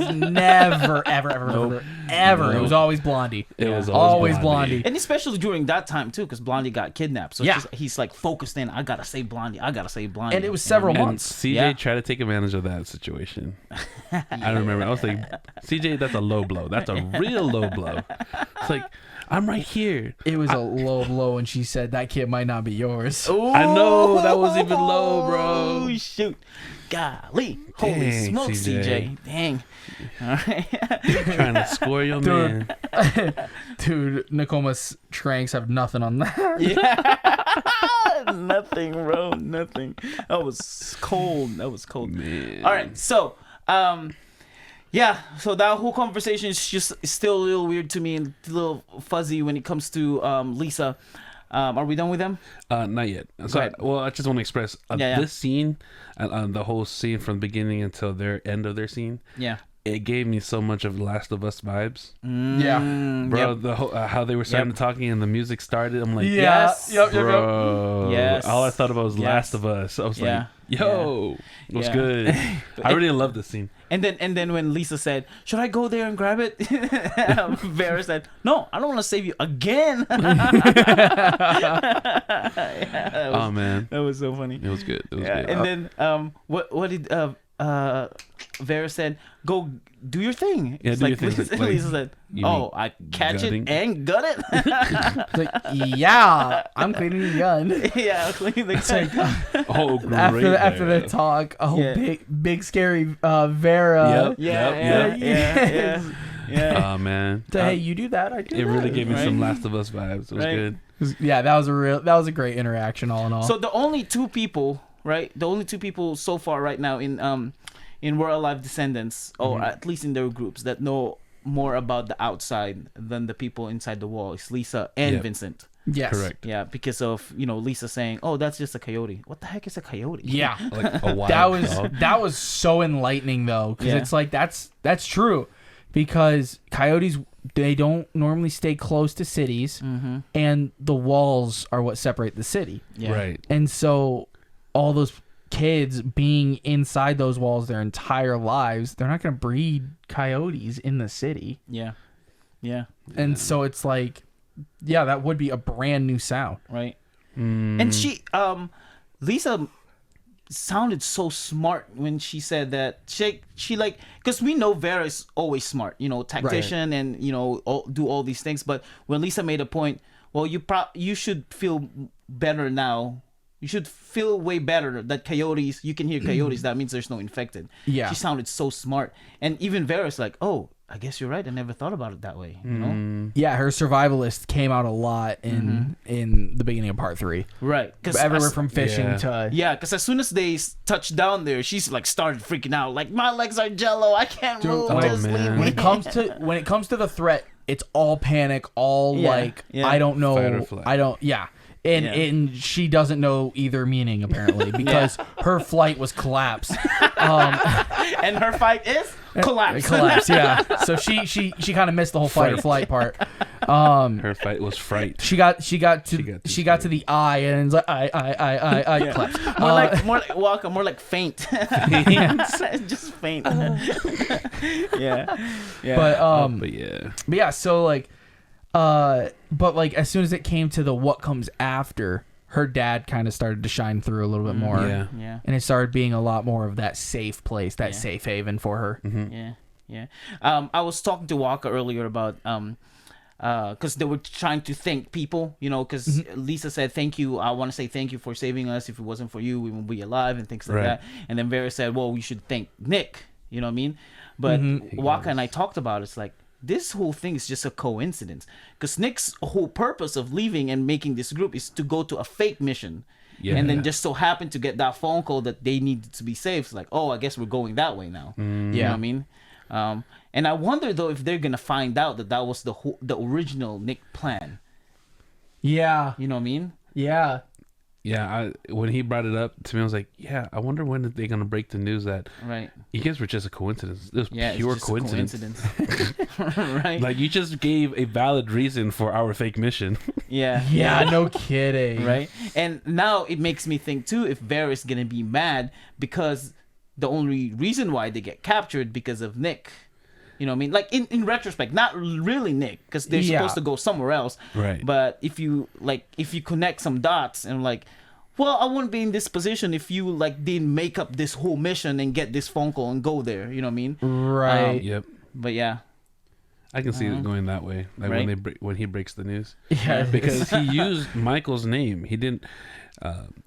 It was always Blondie. It was always Blondie. And especially during that time, too, because Blondie got kidnapped. So Yeah. he's like focused in, I gotta save Blondie. And it was several And months. CJ Yeah. tried to take advantage of that situation. I remember. I was like, CJ, that's a low blow. That's a real low blow. It's like, I'm right here. It was a low blow when she said that kid might not be yours. I know, that was even low, bro. Oh, shoot. Golly. Holy Dang, smokes, CJ. Dang. All right. Trying to score your man. Dude, Nakoma's tranks have nothing on that. Yeah. Nothing, bro. Nothing. That was cold. Man. All right. So, yeah. So that whole conversation is just still a little weird to me and a little fuzzy when it comes to Lisa. Are we done with them? Not yet. So, I just want to express this scene, the whole scene from the beginning until their end of their scene. Yeah. It gave me so much of Last of Us vibes. Yeah. Bro, Yep. the whole, how they were starting to talking and the music started. I'm like, Yes. Yep. bro. Yes. All I thought about was Yes. Last of Us. I was Yeah. like, yo, it was Yeah. good. I really love this scene. And then when Lisa said, "Should I go there and grab it?" Vera said, "No, I don't want to save you again." Oh man, that was so funny. it was good. It was Yeah. good. And then what did Vera said? Go do your thing. Yeah, It's do like, your thing. Like, Lisa said, you "Oh, mean I catch gutting? it and gut it." It's like, yeah, I'm cleaning the gun. Yeah, clean the It's like, Oh, great. after the there. talk, Yeah. big scary Vera. Yep. Yeah. Oh man, Hey, you do that, I do it that. really gave me Right. some Last of Us vibes. It was Right. good. Yeah, that was a great interaction all in all. So the only two people, right? The only two people so far right now in We're Alive Descendants, or at least in their groups, that know more about the outside than the people inside the wall is Lisa and Yep. Vincent. yes. Correct. Yeah, because of Lisa saying, "Oh, that's just a coyote." What the heck is a coyote? Yeah. Like a wild dog. that was so enlightening though, because Yeah. it's like that's true, because coyotes, they don't normally stay close to cities, and the walls are what separate the city. Yeah. Right. And so all those kids being inside those walls their entire lives, they're not going to breed coyotes in the city. Yeah. Yeah. And so it's like, yeah, that would be a brand new sound. Right. Mm. And she, Lisa, sounded so smart when she said that. She like, because we know Vera is always smart, tactician and do all these things. But when Lisa made a point, well, you should feel better now. You should feel way better that coyotes, you can hear coyotes. That means there's no infected. Yeah. She sounded so smart. And even Vera's like, oh, I guess you're right. I never thought about it that way. You know? Yeah, her survivalist came out a lot in the beginning of part 3. Right. Everywhere from fishing Yeah. to... Yeah, because as soon as they touched down there, she's like started freaking out. Like, my legs are jello. I can't move. oh, Just man. leave When me. it comes to the threat, it's all panic, all Yeah, like, yeah. I don't know. Fight or flight. I don't, yeah. And she doesn't know either meaning apparently because her flight was collapse. And her fight is collapse. Collapse, yeah. So she kind of missed the whole fight or flight part. Her fight was fright. She got to the eye and it's like I collapse. More like Wakka, more like faint. Just faint. yeah. But yeah, so like but like as soon as it came to the what comes after, her dad kind of started to shine through a little bit more. Yeah. And it started being a lot more of that safe place, that safe haven for her. Yeah. I was talking to Wakka earlier about because they were trying to thank people, because Lisa said, thank you. I want to say thank you for saving us. If it wasn't for you, we wouldn't be alive and things like that. And then Vera said, well, we should thank Nick. You know what I mean? But Wakka and I talked about it. It's like, this whole thing is just a coincidence. Because Nick's whole purpose of leaving and making this group is to go to a fake mission. Yeah. And then just so happened to get that phone call that they needed to be saved. It's like, oh, I guess we're going that way now. You know what I mean? And I wonder though if they're gonna find out that was the original Nick plan. Yeah. You know what I mean? Yeah. Yeah, when he brought it up to me, I was like, "Yeah, I wonder when they're gonna break the news that you guys were just a coincidence. It was pure coincidence, right? Like you just gave a valid reason for our fake mission. Yeah, no kidding, right? And now it makes me think too if Varys gonna be mad because the only reason why they get captured because of Nick. You know what I mean? Like in retrospect, not really Nick, because they're supposed to go somewhere else. Right. But if you connect some dots and like, well, I wouldn't be in this position if you like didn't make up this whole mission and get this phone call and go there. You know what I mean? Right. Yep. But yeah. I can see it going that way. Like when he breaks the news. Yeah. Because he used Michael's name. He didn't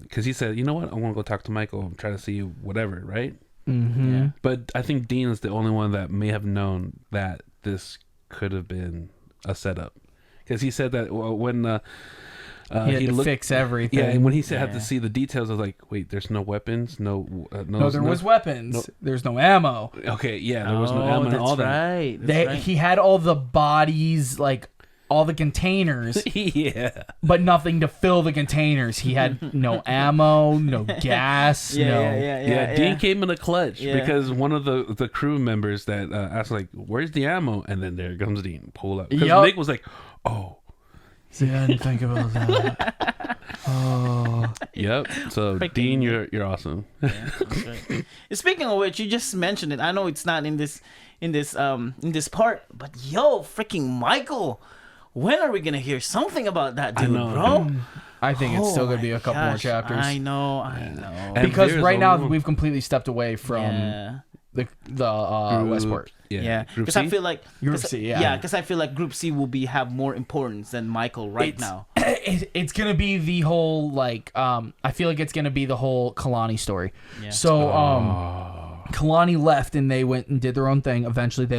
because he said, you know what? I want to go talk to Michael and try to see whatever, right? Mm-hmm. Yeah. But I think Dean is the only one that may have known that this could have been a setup, because he said that when he had to fix everything. Yeah, and when he said had to see the details, I was like, wait, there's no weapons, no, there was weapons. No, there's no ammo. Okay, yeah, there was no ammo and all that. Right. He had all the bodies, like all the containers. Yeah. But nothing to fill the containers. He had no ammo, no gas. Yeah. Dean came in a clutch because one of the crew members that asked like, "Where's the ammo?" And then there comes Dean, pull up. Because Nick was like, "Oh, see, I didn't think about that." Oh. Yep. So Dean, you're awesome. Yeah, that's right. Speaking of which, you just mentioned it. I know it's not in this part, but freaking Michael. When are we gonna hear something about that dude, bro? I think it's still gonna be a couple more chapters. I know. Because right now we've completely stepped away from the Westport. Yeah. Because I feel like Group C. because I feel like Group C will have more importance than Michael now. It's gonna be the whole I feel like it's gonna be the whole Kalani story. Yeah. So Kalani left and they went and did their own thing. Eventually they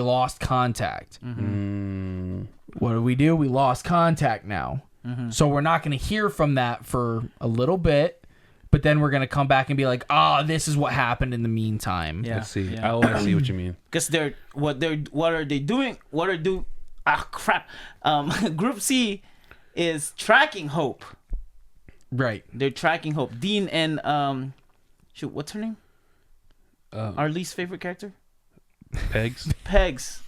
lost contact. Mm-hmm. What do? We lost contact now. Mm-hmm. So we're not going to hear from that for a little bit, but then we're going to come back and be like, this is what happened in the meantime. Yeah. Let's see. Yeah. I see what you mean. Because what are they doing? Crap. Group C is tracking Hope. Right. They're tracking Hope. Dean and what's her name? Our least favorite character? Pegs.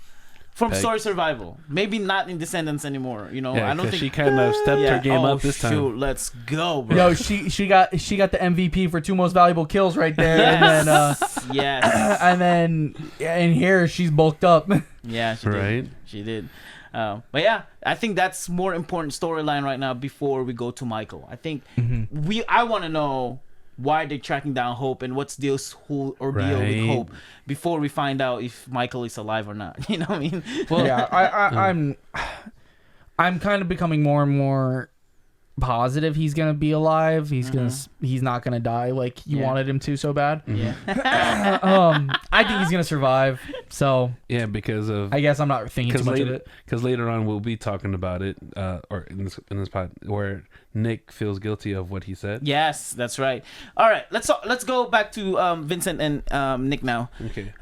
From Story Survival. Maybe not in Descendants anymore. I don't think she kind of stepped her game up this time. Shoot, let's go, bro. Yo, she got the MVP for 2 most valuable kills right there. Yes. And then in here she's bulked up. Yeah, she did. She did. But yeah, I think that's more important storyline right now before we go to Michael. I think I want to know why they're tracking down Hope and what's this whole ordeal with Hope before we find out if Michael is alive or not. You know what I mean? Well, yeah, I'm kind of becoming more and more positive he's gonna be alive. He's not gonna die like you wanted him to so bad. Yeah. I think he's gonna survive. So yeah, because of I guess I'm not thinking too much of it. Because later on we'll be talking about it, or in this pod where Nick feels guilty of what he said. Yes, that's right. All right, let's go back to Vincent and Nick now. Okay.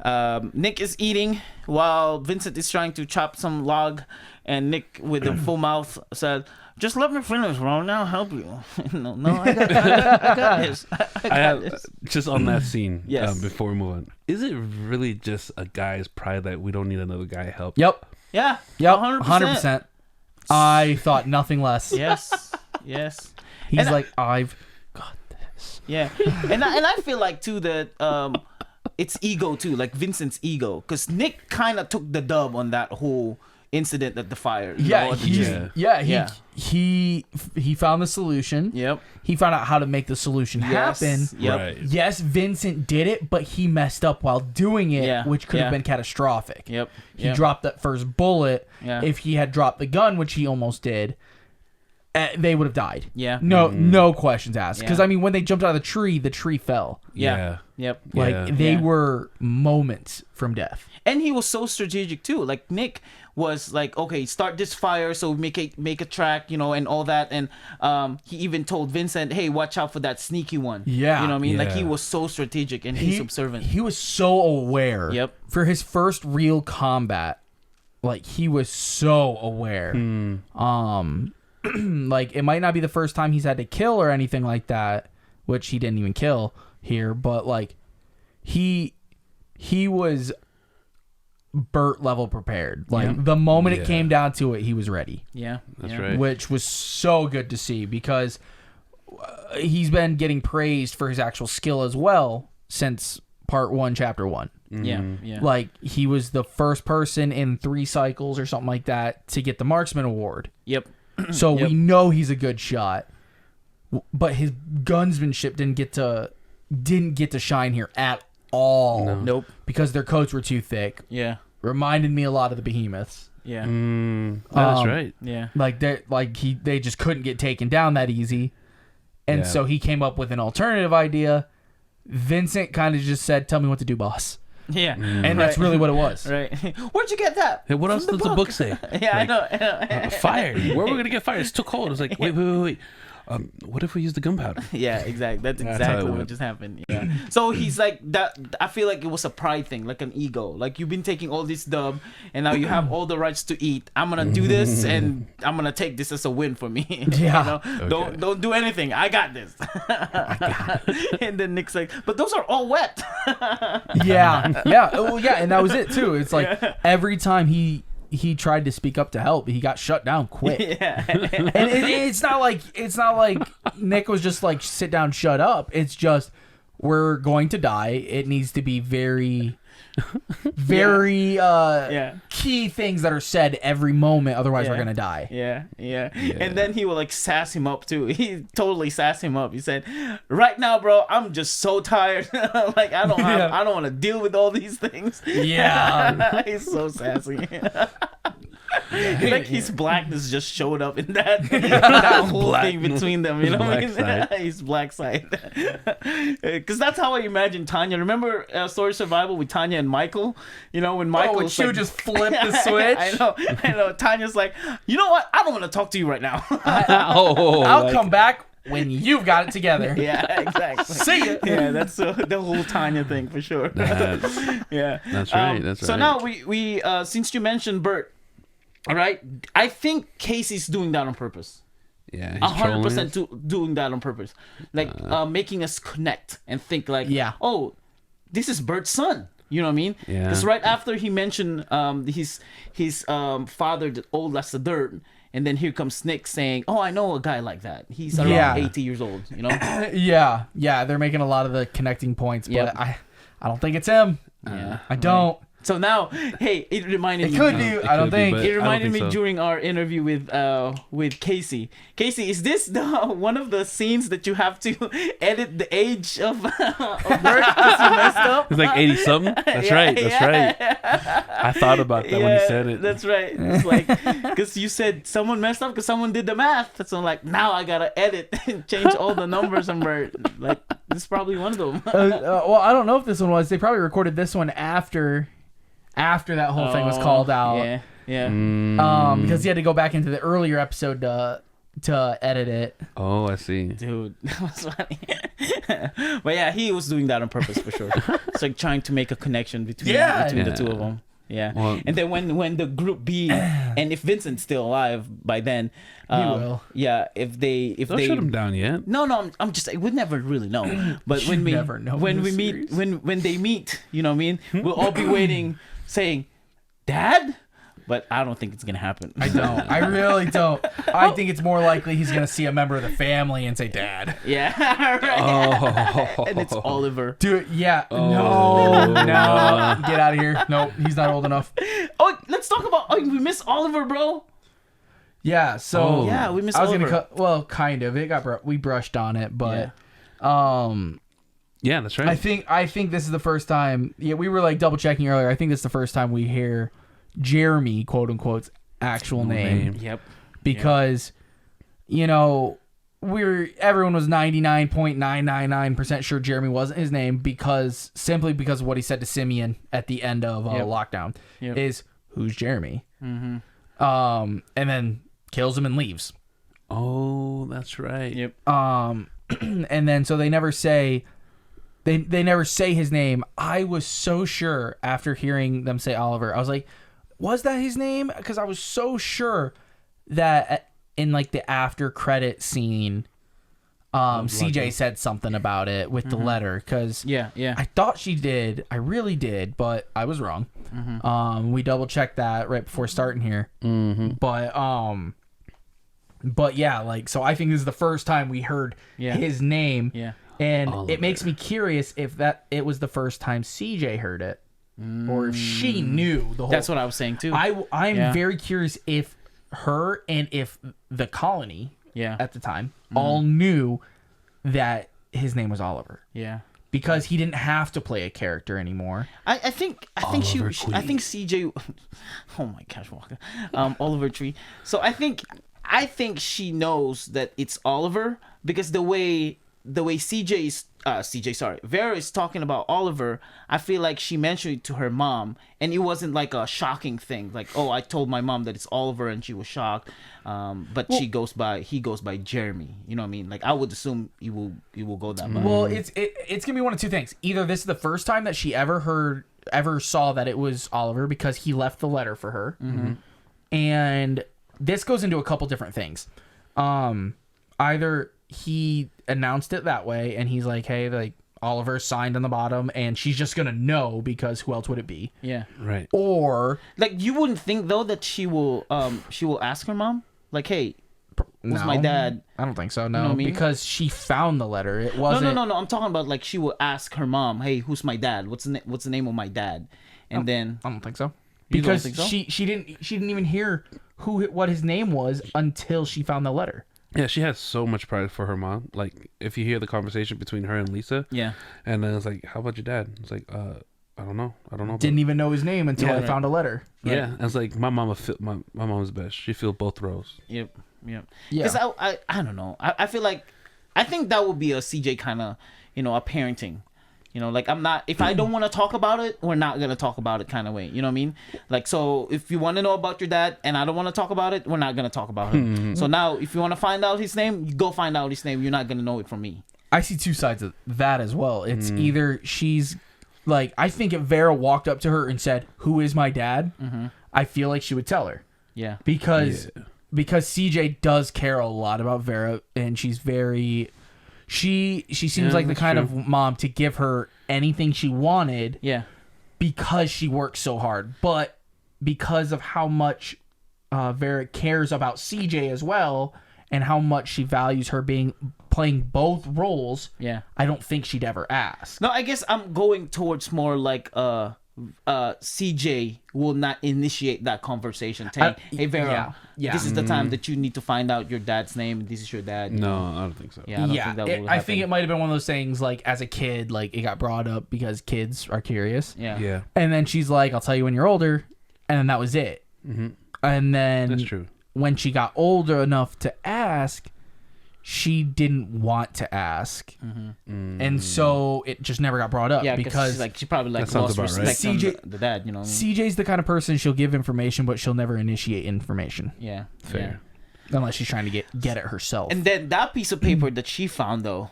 Nick is eating while Vincent is trying to chop some log, and Nick with a full mouth said, just let me finish, bro. Now I'll help you. no, I got this. I got this. Just on that scene, Yes. before we move on, is it really just a guy's pride that we don't need another guy help? Yep. Yeah. Yep. 100%. 100%. I thought nothing less. Yes. Yes. He's And like, I've got this. Yeah. And I feel like too that it's ego too, like Vincent's ego, because Nick kind of took the dub on that whole incident at the fire. Yeah, Yeah. he found the solution. Yep. He found out how to make the solution happen. Yep. Right. Yes, Vincent did it, but he messed up while doing it, Yeah, which could have been catastrophic. Yep. He dropped that first bullet. Yeah. If he had dropped the gun, which he almost did, they would have died. Yeah. No questions asked. Because Yeah. I mean, when they jumped out of the tree fell. Yeah. Yep. Like they Yeah. were moments from death. And he was so strategic too. Like Nick was like, okay, start this fire, so make a track, and all that. And he even told Vincent, hey, watch out for that sneaky one. Yeah. You know what I mean? Like Yeah. he was so strategic and he's observant. He was so aware. Yep. For his first real combat, like he was so aware. Like it might not be the first time he's had to kill or anything like that, which he didn't even kill here, but like he was Bert level prepared. Like the moment it came down to it, he was ready. Yeah. That's yeah. right. Which was so good to see because he's been getting praised for his actual skill as well since part 1, chapter 1. Yeah. Yeah. Like he was the first person in 3 cycles or something like that to get the marksman award. Yep. So Yep. we know he's a good shot, but his gunsmanship didn't get to shine here at all. No. Nope. Because their coats were too thick. Yeah. Reminded me a lot of the behemoths. Yeah. That's right. Yeah. Like they just couldn't get taken down that easy, and Yeah. so he came up with an alternative idea. Vincent kind of just said, "Tell me what to do, boss," Yeah. and that's really what it was. Right. Where'd you get that? Hey, what else does the book say? Yeah, Like, I know. Fire. Where are we gonna get fire? It's too cold. It's like, wait. What if we use the gunpowder? Yeah, exactly. That's how it exactly what went. just happened. Yeah. So he's like that. I feel like it was a pride thing, like an ego. Like you've been taking all this dub, and now you have all the rights to eat. I'm gonna do this, and I'm gonna take this as a win for me. Yeah. Okay. Don't do anything. I got this. And then Nick's like, but those are all wet. Yeah. Well, yeah, and that was it too. It's like every time he tried to speak up to help, he got shut down quick. Yeah. And it's not like Nick was just like sit down, shut up. It's just we're going to die. It needs to be very Yeah. key things that are said every moment. Otherwise, we're Yeah. gonna die. Yeah. And then he will like sass him up too. He totally sassed him up. He said, "Right now, bro, I'm just so tired. Like I don't want to deal with all these things." Yeah. He's so sassy. Like his blackness just showed up in that whole thing between them. You know what I mean? Black side. His black side. Because that's how I imagine Tanya. Remember Story Survival with Tanya and Michael? You know when Michael when she would just flip the switch. I know. Tanya's like, you know what? I don't want to talk to you right now. I'll come back when you've got it together. Yeah, exactly. See ya. Yeah, that's the whole Tanya thing for sure. Yeah, That's right. That's right. So now we since you mentioned Bert, all right, I think Casey's doing that on purpose. Yeah, he's 100% doing that on purpose, like making us connect and think like, oh, this is Bert's son. You know what I mean? Yeah. Because right after he mentioned his father, old as the dirt, and then here comes Nick saying, "Oh, I know a guy like that. He's around 80 years old." You know? Yeah. They're making a lot of the connecting points, but Yep. I don't think it's him. Yeah, I don't. So now, hey, it reminded me. It could be. I don't think. but It I don't reminded me think so. during our interview with Casey. Casey, is this one of the scenes that you have to edit the age of Bert because you messed up? He's like 80 something. That's right. That's right. I thought about that when he said it. That's right. It's like because you said someone messed up because someone did the math. So I'm like, now I gotta edit and change all the numbers on Bert. Like this is probably one of them. Well, I don't know if this one was. They probably recorded this one after that whole thing was called out. Yeah. Because he had to go back into the earlier episode to edit it. Oh, I see. Dude, that was funny. But yeah, he was doing that on purpose for sure. It's like trying to make a connection between the two of them. Yeah. Well- And then when the group B, and if Vincent's still alive by then, will. Yeah, if they Don't shut him down yet. No, I'm just, we never really know. But when we never know when in we this meet series. when they meet, you know what I mean? We'll all be waiting, saying, "Dad," but I don't think it's gonna happen. I don't. I really don't. I think it's more likely he's gonna see a member of the family and say, "Dad." Yeah, right. Oh. And it's Oliver. Dude, yeah. Oh. No. Get out of here. Nope, he's not old enough. Oh, let's talk about. Oh, we miss Oliver, bro. Yeah. So Oh. Yeah, we miss I was Oliver. gonna cut. Well, kind of. It got we brushed on it, but Yeah, that's right. I think this is the first time. Yeah, we were like double checking earlier. I think this is the first time we hear Jeremy, quote unquote's actual name. Yep. Because you know everyone was 99.999% sure Jeremy wasn't his name simply because of what he said to Simeon at the end of lockdown is who's Jeremy, and then kills him and leaves. Oh, that's right. Yep. And then so they never say they never say his name. I was so sure after hearing them say Oliver, I was like, was that his name? Because I was so sure that in like the after credit scene, CJ said something about it with the letter. Because Yeah. I thought she did. I really did, but I was wrong. We double checked that right before starting here. But yeah, like, so I think this is the first time we heard his name. Yeah. And Oliver. it makes me curious if it was the first time CJ heard it, or if she knew the whole. That's what I was saying too. I'm very curious if her and if the colony at the time all knew that his name was Oliver, Yeah. because he didn't have to play a character anymore. I think Oliver I think CJ. Oh my gosh, Wakka. Oliver Tree. So I think she knows that it's Oliver, because the way Vera is talking about Oliver, I feel like she mentioned it to her mom, and it wasn't like a shocking thing, like, oh, I told my mom that it's Oliver and she was shocked. But he goes by Jeremy. You know what I mean? Like, I would assume you will go that way. Well, it's gonna be one of two things. Either this is the first time that she ever saw that it was Oliver because he left the letter for her, and this goes into a couple different things. Either he announced it that way and he's like, hey, like, Oliver signed on the bottom and she's just gonna know because who else would it be? Yeah. Right. Or Like, you wouldn't think though that she will ask her mom, like, hey, who's no, my dad? I don't think so. No, You know what I mean? because she found the letter. It wasn't. No. I'm talking about, like, she will ask her mom, hey, who's my dad? What's the name of my dad? And then I don't think so. You don't Because think so? she didn't even hear what his name was until she found the letter. Yeah, she has so much pride for her mom. Like, if you hear the conversation between her and Lisa, yeah. and then it's like, how about your dad? It's like, I don't know. about Didn't even know his name until Yeah, I right. found a letter. Yeah, and it's like my mama. My mom's best. She feel both roles. Yep. Yeah. Because I don't know. I feel like, I think that would be a CJ kind of, a parenting. Like, I'm not, if I don't want to talk about it, we're not going to talk about it kind of way. You know what I mean? Like, so if you want to know about your dad and I don't want to talk about it, we're not going to talk about it. So now, if you want to find out his name, you go find out his name. You're not going to know it from me. I see two sides of that as well. It's either she's like, I think if Vera walked up to her and said, "Who is my dad?" I feel like she would tell her, Yeah. because CJ does care a lot about Vera, and she's very. She seems like the that's kind true. of mom to give her anything she wanted Yeah. because she works so hard. But because of how much Vera cares about CJ as well, and how much she values her playing both roles, Yeah. I don't think she'd ever ask. No, I guess I'm going towards more like CJ will not initiate that conversation. Saying, hey Vera, yeah. this is the time that you need to find out your dad's name. This is your dad. No, I don't think so. Yeah, I don't think that will I think happen. it might have been one of those things like as a kid, like it got brought up because kids are curious. Yeah. Yeah, And then she's like, I'll tell you when you're older. And then that was it. And then that's true. when she got older enough to ask, she didn't want to ask. And so it just never got brought up. Yeah, because she probably like That sounds lost about right. respect from CJ the dad. You know what I mean? CJ's the kind of person she'll give information, but she'll never initiate information Yeah. Fair. unless she's trying to get it herself. And then that piece of paper that she found, though,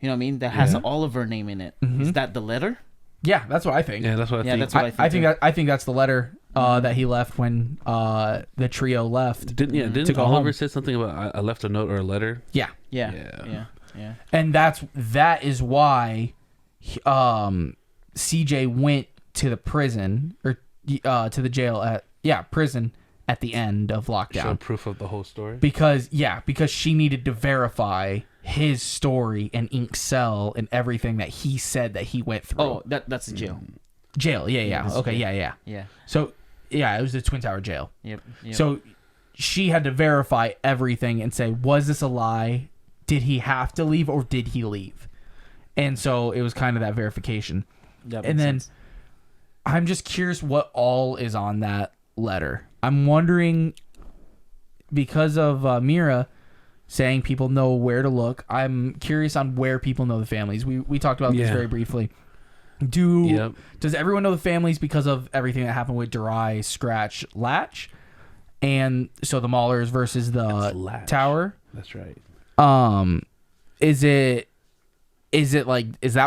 you know what I mean, that has an Oliver name in it. Is that the letter? Yeah, that's what I think. Yeah, that's what I think. That's what I think. I think that's the letter that he left when the trio left. Didn't to go Oliver home. say something about I left a note or a letter? Yeah. Yeah. And that is why CJ went to the prison or to the jail prison at the end of Show lockdown proof of the whole story. because she needed to verify his story and ink cell and everything that he said that he went through. Oh, that's the jail. Jail. Yeah. that's Okay. jail. Yeah. So it was the Twin Tower jail. Yep. So she had to verify everything and say, was this a lie? Did he have to leave or did he leave? And so it was kind of that verification. And then I'm just curious what all is on that letter. I'm wondering, because of Mira saying people know where to look, I'm curious on where people know the families. We talked about this very briefly. Does everyone know the families because of everything that happened with Durai, Scratch, Latch? And so the Maulers versus the Tower? That's right. Is that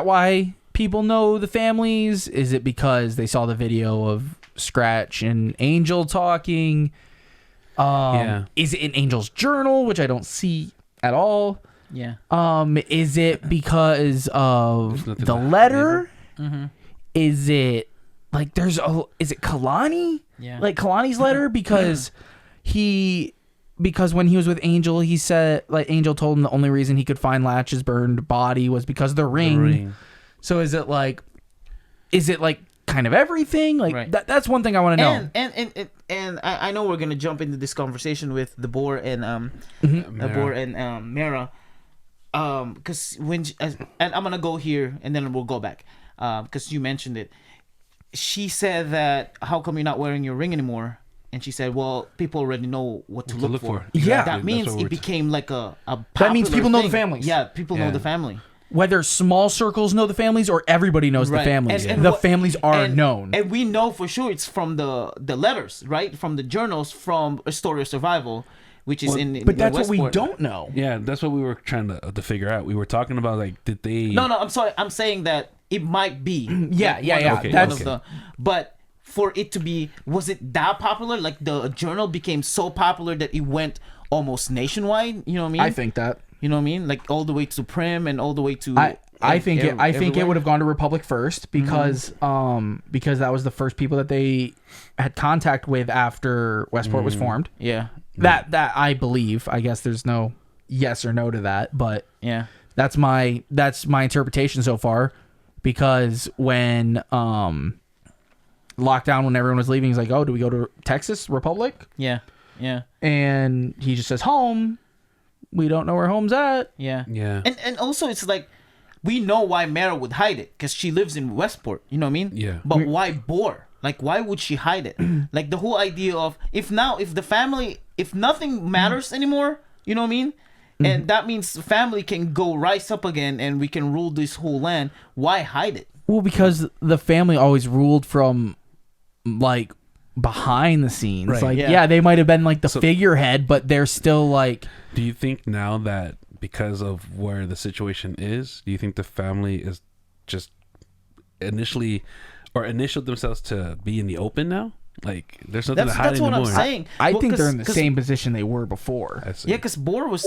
why people know the families? Is it because they saw the video of Scratch and Angel talking? Is it in Angel's journal, which I don't see at all? Yeah. Is it because of the letter? Mm-hmm. Is it is it Kalani? Yeah. Like Kalani's letter because when he was with Angel, he said Angel told him the only reason he could find Latch's burned body was because of the ring. So is it kind of everything? Like that's one thing I want to know. And I know we're gonna jump into this conversation with the Boar and Mara, because and I'm gonna go here and then we'll go back, because you mentioned it. She said that how come you're not wearing your ring anymore? And she said, well, people already know what to look for. Yeah. That means it became like a that means people know thing. the families. Yeah, people know the family. Whether small circles know the families or everybody knows the families. And the families are known. And we know for sure it's from the letters, right? From the journals from A Story of Survival, which is in But that's Westport. what we don't know. Yeah, that's what we were trying to figure out. We were talking about did they... No, I'm sorry. I'm saying that it might be. But for it to be, was it that popular? Like the journal became so popular that it went almost nationwide. You know what I mean? I think that. You know what I mean? Like all the way to Prim and all the way to. I think it would have gone to Republic first because that was the first people that they had contact with after Westport was formed. Yeah. That I believe. I guess there's no yes or no to that, but yeah, that's my interpretation so far. Because when lockdown, when everyone was leaving, he's like, "Oh, do we go to Texas Republic?" Yeah. And he just says home. We don't know where home's at. Yeah. And also it's like we know why Mara would hide it because she lives in Westport. You know what I mean? Yeah. But why Boar? Like why would she hide it? Like the whole idea of if the family, if nothing matters anymore, you know what I mean? And that means family can go rise up again and we can rule this whole land. Why hide it? Well, because the family always ruled from behind the scenes. Right. They might have been the figurehead, but they're still Do you think now that because of where the situation is, do you think the family is just initialed themselves to be in the open now? Like there's something to hide That's what anymore. I'm saying. I think they're in the same position they were before. Yeah, because Boar was.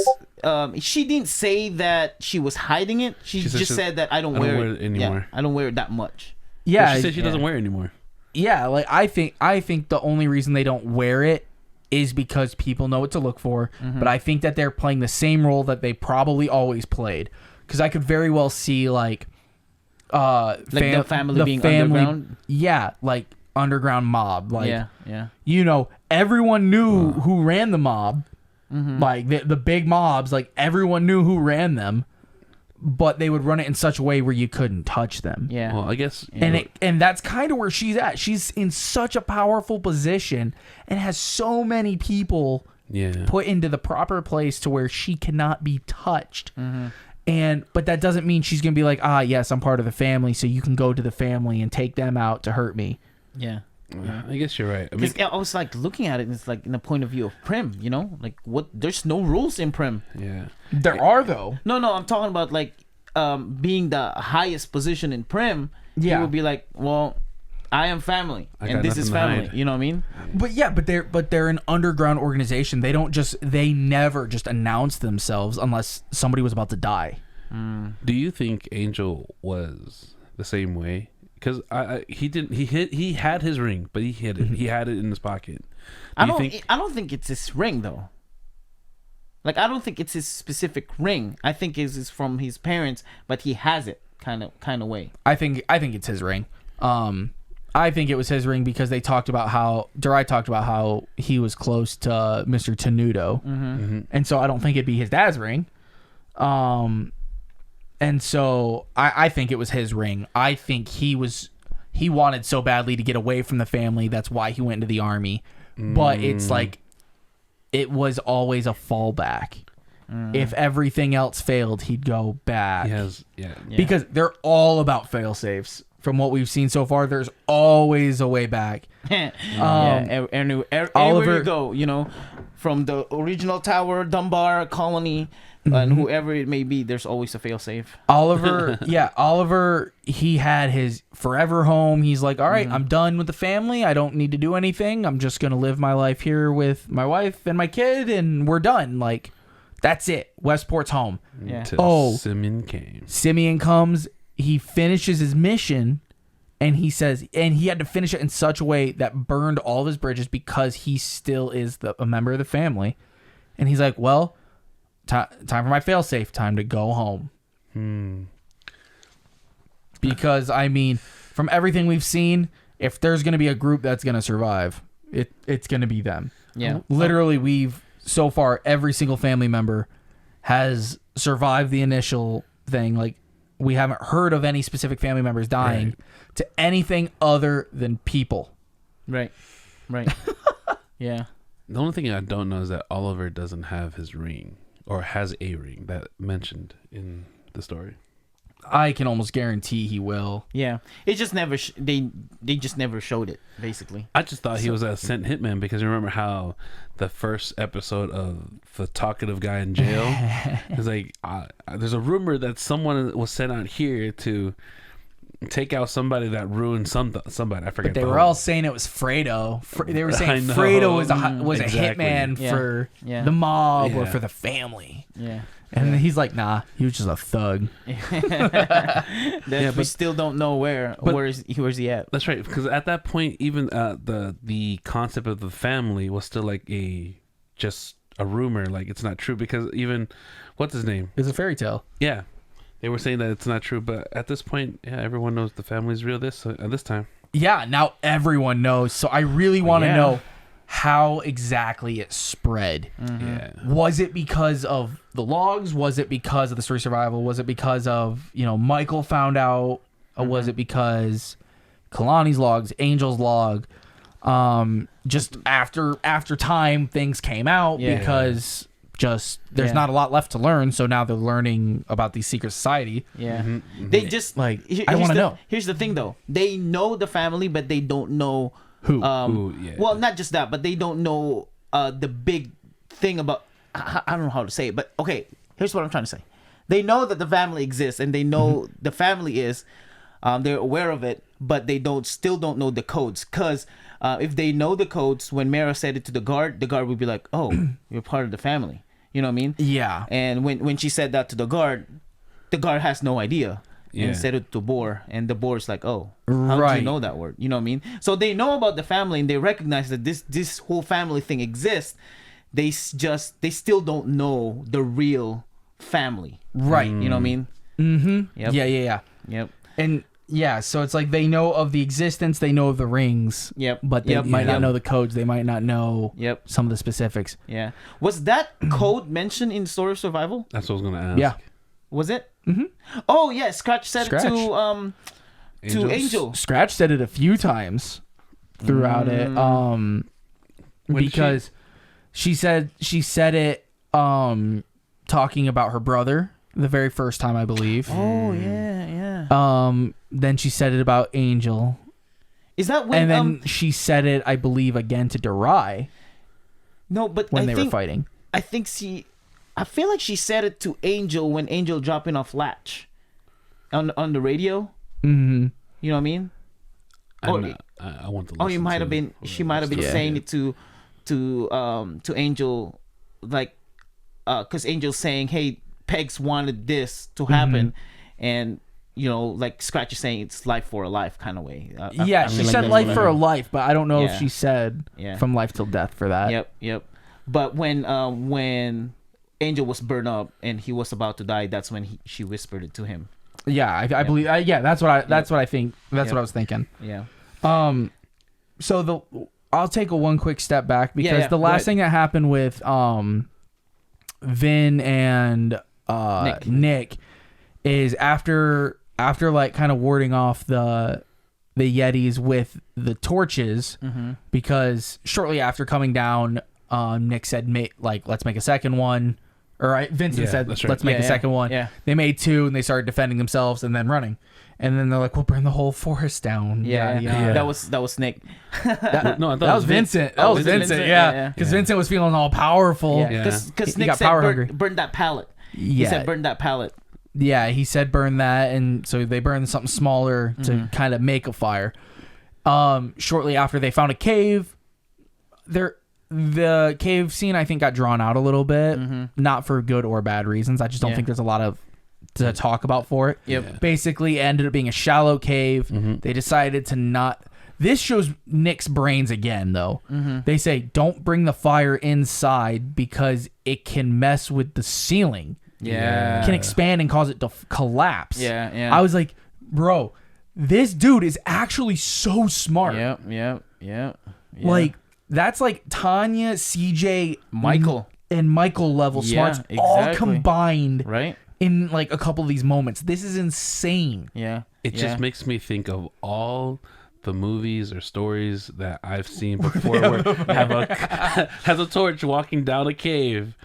She didn't say that she was hiding it. She just said that I don't wear it anymore. Yeah, I don't wear it that much. Yeah, she said she doesn't wear it anymore. Yeah, I think the only reason they don't wear it is because people know what to look for. Mm-hmm. But I think that they're playing the same role that they probably always played. Because I could very well see the family being underground. Yeah, underground mob. Yeah. Everyone knew who ran the mob. Mm-hmm. The big mobs, everyone knew who ran them. But they would run it in such a way where you couldn't touch them. Yeah. Well, I guess. And that's kind of where she's at. She's in such a powerful position and has so many people put into the proper place to where she cannot be touched. Mm-hmm. But that doesn't mean she's gonna be like, yes, I'm part of the family, so you can go to the family and take them out to hurt me. Yeah. I guess you're right. I was looking at it, and it's in the point of view of Prim. What? There's no rules in Prim. Yeah. There are though. No, I'm talking about being the highest position in Prim. he Yeah. would be like, well, I am family, I and got this is nothing to family. hide. You know what I mean? But they're an underground organization. They never just announce themselves unless somebody was about to die. Do you think Angel was the same way? Because he had his ring, but he hid it. He had it in his pocket. I don't think it's his ring though. Like, I don't think it's his specific ring. I think it's from his parents, but he has it kind of way. I think it's his ring. I think it was his ring because they talked about how Durai talked about how he was close to Mr. Tenuto, and so I don't think it'd be his dad's ring. And so I think it was his ring. I think he wanted so badly to get away from the family. That's why he went into the army. But it's like, it was always a fallback. If everything else failed, he'd go back. He has, Because they're all about fail safes. From what we've seen so far, there's always a way back. Everywhere Oliver- you go, you know, from the original tower, Dunbar, Colony, and whoever it may be, there's always a failsafe. Oliver, he had his forever home. He's like, all right, I'm done with the family. I don't need to do anything. I'm just going to live my life here with my wife and my kid, and we're done. Like, that's it. Westport's home. Yeah. Till Simeon came. Simeon comes, he finishes his mission, and he says, and he had to finish it in such a way that burned all of his bridges because he still is a member of the family. And he's like, well, time for my failsafe, time to go home. Because, I mean, from everything we've seen, if there's going to be a group that's going to survive, it's going to be them. Yeah. Literally, so far, every single family member has survived the initial thing. Like, we haven't heard of any specific family members dying to anything other than people. Right. Yeah. The only thing I don't know is that Oliver doesn't have his ring, or has a ring that mentioned in the story. I can almost guarantee he will. Yeah. It just never they just never showed it, basically. I just thought he was a sent hitman, because remember how the first episode of the talkative guy in jail is like, there's a rumor that someone was sent out here to take out somebody that ruined somebody. I forget. But they were all saying it was Fredo. They were saying Fredo was Exactly. a hitman for Yeah. the mob or Yeah. for the family. Yeah. And then he's like, nah, he was just a thug. We still don't know where's he at. That's right, because at that point, even the concept of the family was still like just a rumor, like it's not true. Because even what's his name? It's a fairy tale. Yeah, they were saying that it's not true, but at this point, yeah, everyone knows the family's real. This time, Yeah, now everyone knows. So I really want to Yeah. know how exactly it spread. yeah, Was it because of the logs? Was it because of the story survival? Was it because of, Michael found out? Or was it because Kalani's logs, Angel's log? Just after time, things came out because there's not a lot left to learn. So now they're learning about the secret society. Yeah. They just Like, I want to know. Here's the thing though. They know the family, but they don't know Who? Well, not just that, but they don't know the big thing about. I don't know how to say it, but okay. Here's what I'm trying to say. They know that the family exists, and they know the family is. They're aware of it, but they still don't know the codes. Cause if they know the codes, when Mara said it to the guard would be like, "Oh, you're part of the family." You know what I mean? Yeah. And when she said that to the guard has no idea. Yeah. And said it to Boar, and the Boar's like, "Oh, how do Right. you know that word?" You know what I mean? So they know about the family, and they recognize that this whole family thing exists. They still don't know the real family, Right. You know what I mean? Mm-hmm. Yep. Yeah. Yep. And yeah, so it's like they know of the existence, they know of the rings. Yep. But they Yep. might Yep. not know the codes. They might not know Yep. some of the specifics. Yeah. Was that code mentioned in Story of Survival? that's what I was gonna ask. Yeah. Was it? Mm-hmm. Oh yeah, Scratch said Scratch. it to Angel. Scratch said it a few times throughout it. When Because she said it talking about her brother the very first time, I believe. Oh yeah. Then she said it about Angel. Is that when? And then she said it, I believe, again to Durai No, but when I they think, were fighting. I feel like she said it to Angel when Angel dropping off Latch on the radio. Mm-hmm. You know what I mean? I want to. Oh, you listen might to have been. She might have been Yeah. saying it to Angel, like, because Angel's saying, "Hey, Pegs wanted this to happen," and like Scratch is saying it's life for a life kind of way. Yeah, she like said that's life what for I a heard. life, but I don't know if Yeah. she said Yeah. from life till death for that. Yep. But when Angel was burned up and he was about to die, that's when she whispered it to him. Yeah, I believe. Yeah, that's what I think. That's what I was thinking. Yeah. So I'll take one quick step back because Yeah, the go last ahead. thing that happened with Vin and Nick is after like kind of warding off the Yetis with the torches, because shortly after coming down, Nick said, let's make a second one. Or Vincent Yeah, said, that's right. let's make a second one. Yeah. They made two and they started defending themselves and then running. And then they're like, we'll burn the whole forest down. Yeah. Yada, yada. That was Nick. No, I thought That was Vincent. That was Vincent. Yeah. Because Vincent was feeling all powerful. Yeah. Yeah. Because He Nick got said power hungry. burn that pallet. He Yeah. said burn that pallet. Yeah, he said burn that, and so they burned something smaller to kind of make a fire. Shortly after, they found a cave. The cave scene, I think, got drawn out a little bit, not for good or bad reasons. I just don't think there's a lot of to talk about for it. Yep. Yeah. Basically, it ended up being a shallow cave. They decided to not. This shows Nick's brains again, though. They say don't bring the fire inside because it can mess with the ceiling. Yeah. Can expand and cause it to collapse. Yeah. I was like, bro, this dude is actually so smart. Yep. Like, that's like Tanya, CJ, Michael. and Michael level Yeah, smarts all exactly. combined Right? in like a couple of these moments. This is insane. Yeah. It just makes me think of all the movies or stories that I've seen before where has a torch walking down a cave.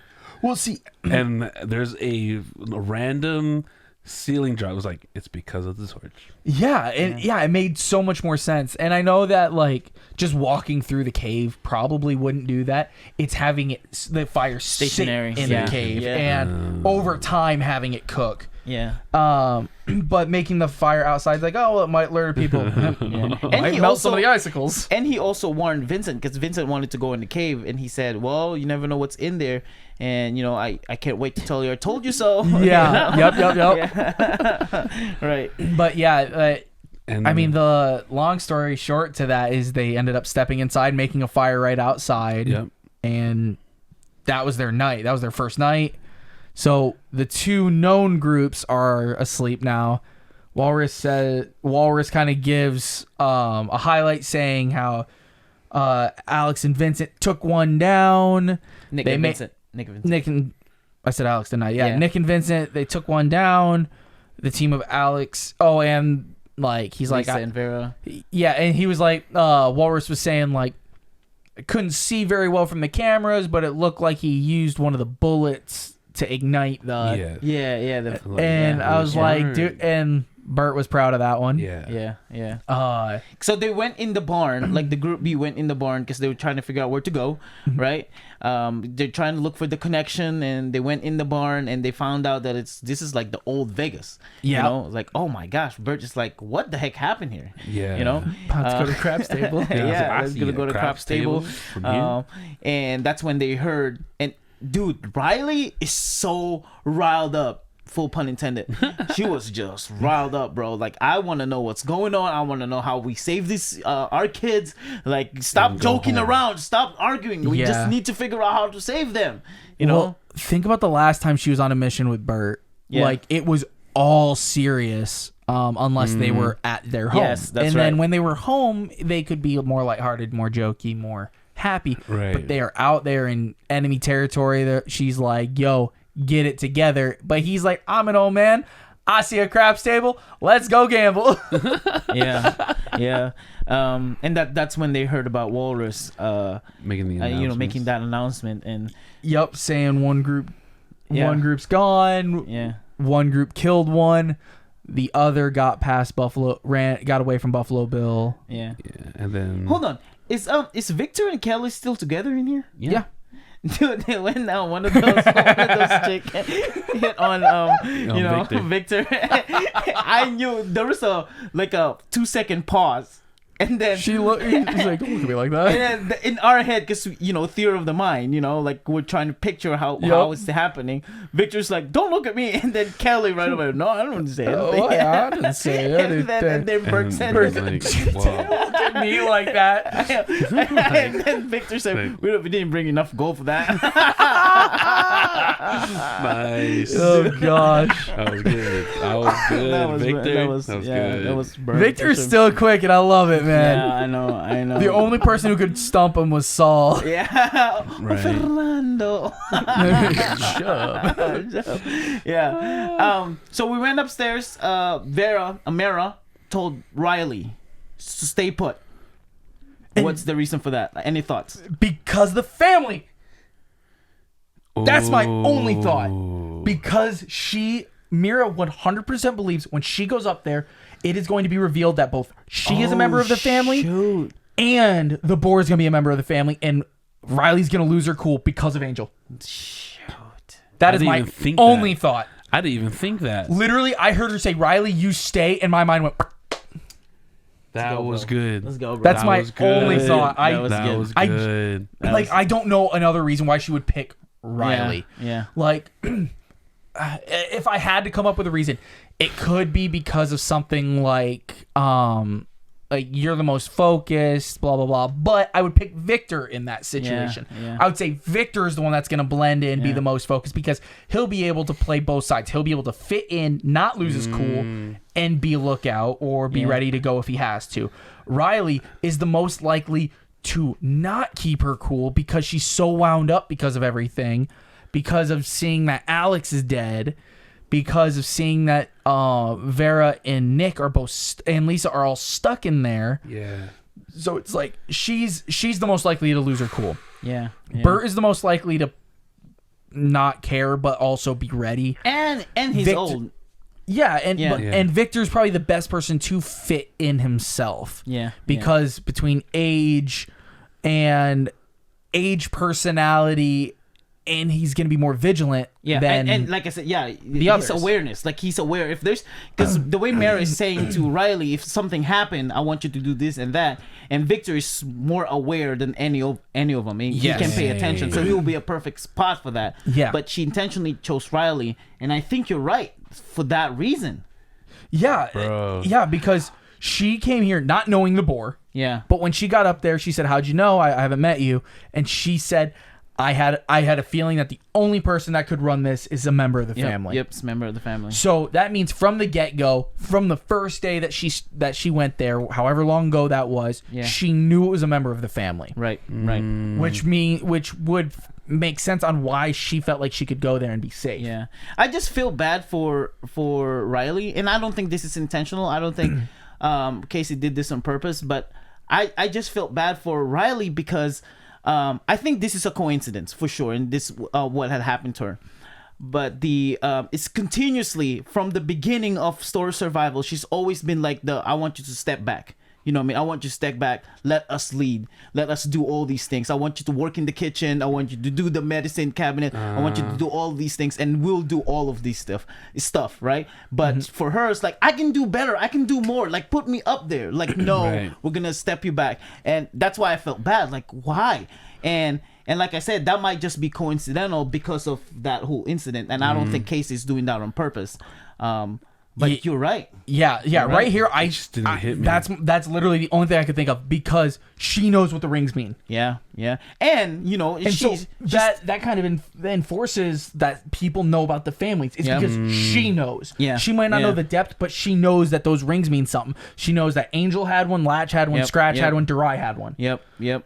Well, see, And there's a random ceiling drop. It was like, it's because of the torch. it made so much more sense. And I know that like just walking through the cave probably wouldn't do that. It's having the fire Stationary. sit in Yeah. the cave Yeah. and over time having it cook. Yeah. But making the fire outside, like, oh, well, it might lure people. And Might he melt also some of the icicles. And he also warned Vincent because Vincent wanted to go in the cave, and he said, "Well, you never know what's in there, and I can't wait to tell you. I told you so." Yeah. Yep. Yeah. Right. But yeah, And I mean, the long story short to that is they ended up stepping inside, making a fire right outside, Yep. and that was their night. That was their first night. So the two known groups are asleep now. Walrus kind of gives a highlight saying how Alex and Vincent took one down. Nick They and ma- Vincent. Nick and I said Alex tonight. Yeah, Yeah. Nick and Vincent, they took one down. The team of Alex. Oh, and like he's Lisa like, and Vera. yeah, and he was like, Walrus was saying like, I couldn't see very well from the cameras, but it looked like he used one of the bullets to ignite the. yeah. Yeah. And I was like, Smart. dude, and Bert was proud of that one. Yeah. Yeah. So they went in the barn, like the group B went in the barn because they were trying to figure out where to go, right? They're trying to look for the connection, and they went in the barn and they found out that this is like the old Vegas. Yeah. Like, oh my gosh, Bert is like, what the heck happened here? Yeah. About to go to Crab's table. Yeah, I let's see gonna a go to Crab's table. from here. And that's when they heard, and dude, Riley is so riled up. Full pun intended. She was just riled up, bro. Like, I want to know what's going on. I want to know how we save this our kids. Like, stop go joking home. around. Stop arguing. We Yeah. just need to figure out how to save them. You know? Well, think about the last time she was on a mission with Bert. Yeah. Like it was all serious, unless they were at their home. Yes, that's and then right. when they were home, they could be more lighthearted, more jokey, more happy. Right. But they are out there in enemy territory. She's like, "Yo, get it together." But he's like, "I'm an old man. I see a craps table. Let's go gamble." Yeah. And that's when they heard about Walrus. Making the Making that announcement, and Yep, saying one Yeah. group's gone. yeah. One group killed one. The other got past got away from Buffalo Bill. Yeah. Yeah. And then Hold on. Is Victor and Kelly still together in here? Yeah. Dude, they went down one of those chick hit on Victor. I knew there was a 2-second pause. And then he's like, don't look at me like that. And then in our head, because theory of the mind, like we're trying to picture how it's happening. Victor's like, "Don't look at me," and then Kelly right away, "No, I don't say anything." I didn't say anything. And then Burke said, Like, Don't look at me like that. and then Victor said, "We didn't bring enough gold for that." Nice. Oh gosh. That was good. Victor. That was good. That was Burke. Victor's still quick, and I love it, man. Yeah, I know. The only person who could stump him was Saul. Yeah. Right. Fernando. Shut up. Yeah. So we went upstairs. Amara told Riley to stay put. What's the reason for that? Any thoughts? Because the family. That's my only thought. Because Mira 100% believes when she goes up there, it is going to be revealed that both she is a member of the family and the boar is going to be a member of the family, and Riley's going to lose her cool because of Angel. Shoot. That is my only thought. I didn't even think that. Literally, I heard her say, "Riley, you stay," and my mind went... That was good. Let's go, bro. That's my only thought. That was good. I don't know another reason why she would pick Riley. Yeah. Like, if I had to come up with a reason, it could be because of something like you're the most focused, blah blah blah. But I would pick Victor in that situation. Yeah. I would say Victor is the one that's going to blend in, be the most focused, because he'll be able to play both sides. He'll be able to fit in, not lose his cool, and be lookout or be ready to go if he has to. Riley is the most likely to not keep her cool because she's so wound up because of everything, because of seeing that Alex is dead, because of seeing that Vera and Nick are both and Lisa are all stuck in there. Yeah. So it's like she's the most likely to lose her cool. Yeah. Bert is the most likely to not care but also be ready. And he's old. Yeah, and Victor's probably the best person to fit in himself. Yeah. Because between age, personality, and he's going to be more vigilant than and like I said, his others. Awareness. Like he's aware if there's because the way Mara is saying to Riley, if something happened, I want you to do this and that. And Victor is more aware than any of them. He can pay attention, so he will be a perfect spot for that. Yeah. But she intentionally chose Riley, and I think you're right for that reason. Yeah. Bro. Yeah, because she came here not knowing the boar. Yeah. But when she got up there, she said, "How'd you know? I haven't met you." And she said, I had a feeling that the only person that could run this is a member of the family. Yep, it's a member of the family. So that means from the get-go, from the first day that she went there, however long ago that was, she knew it was a member of the family. Right. Which would make sense on why she felt like she could go there and be safe. Yeah. I just feel bad for Riley, and I don't think this is intentional. I don't think Casey did this on purpose, but I just felt bad for Riley because I think this is a coincidence for sure, and this what had happened to her. But it's continuously from the beginning of Story Survival. She's always been like I want you to step back. You know what I mean? I want you to step back. Let us lead. Let us do all these things. I want you to work in the kitchen. I want you to do the medicine cabinet. I want you to do all these things, and we'll do all of these stuff, right? But for her, it's like, I can do better. I can do more. Like, put me up there. Like, no, we're going to step you back. And that's why I felt bad. Like, why? And like I said, that might just be coincidental because of that whole incident. And I don't think Casey's doing that on purpose. But you're right. Yeah. Right here, It just didn't hit me. That's literally the only thing I could think of because she knows what the rings mean. Yeah. And she's that kind of enforces that people know about the families. It's because she knows. Yeah. She might not know the depth, but she knows that those rings mean something. She knows that Angel had one, Latch had one, Scratch had one, Durai had one. Yep.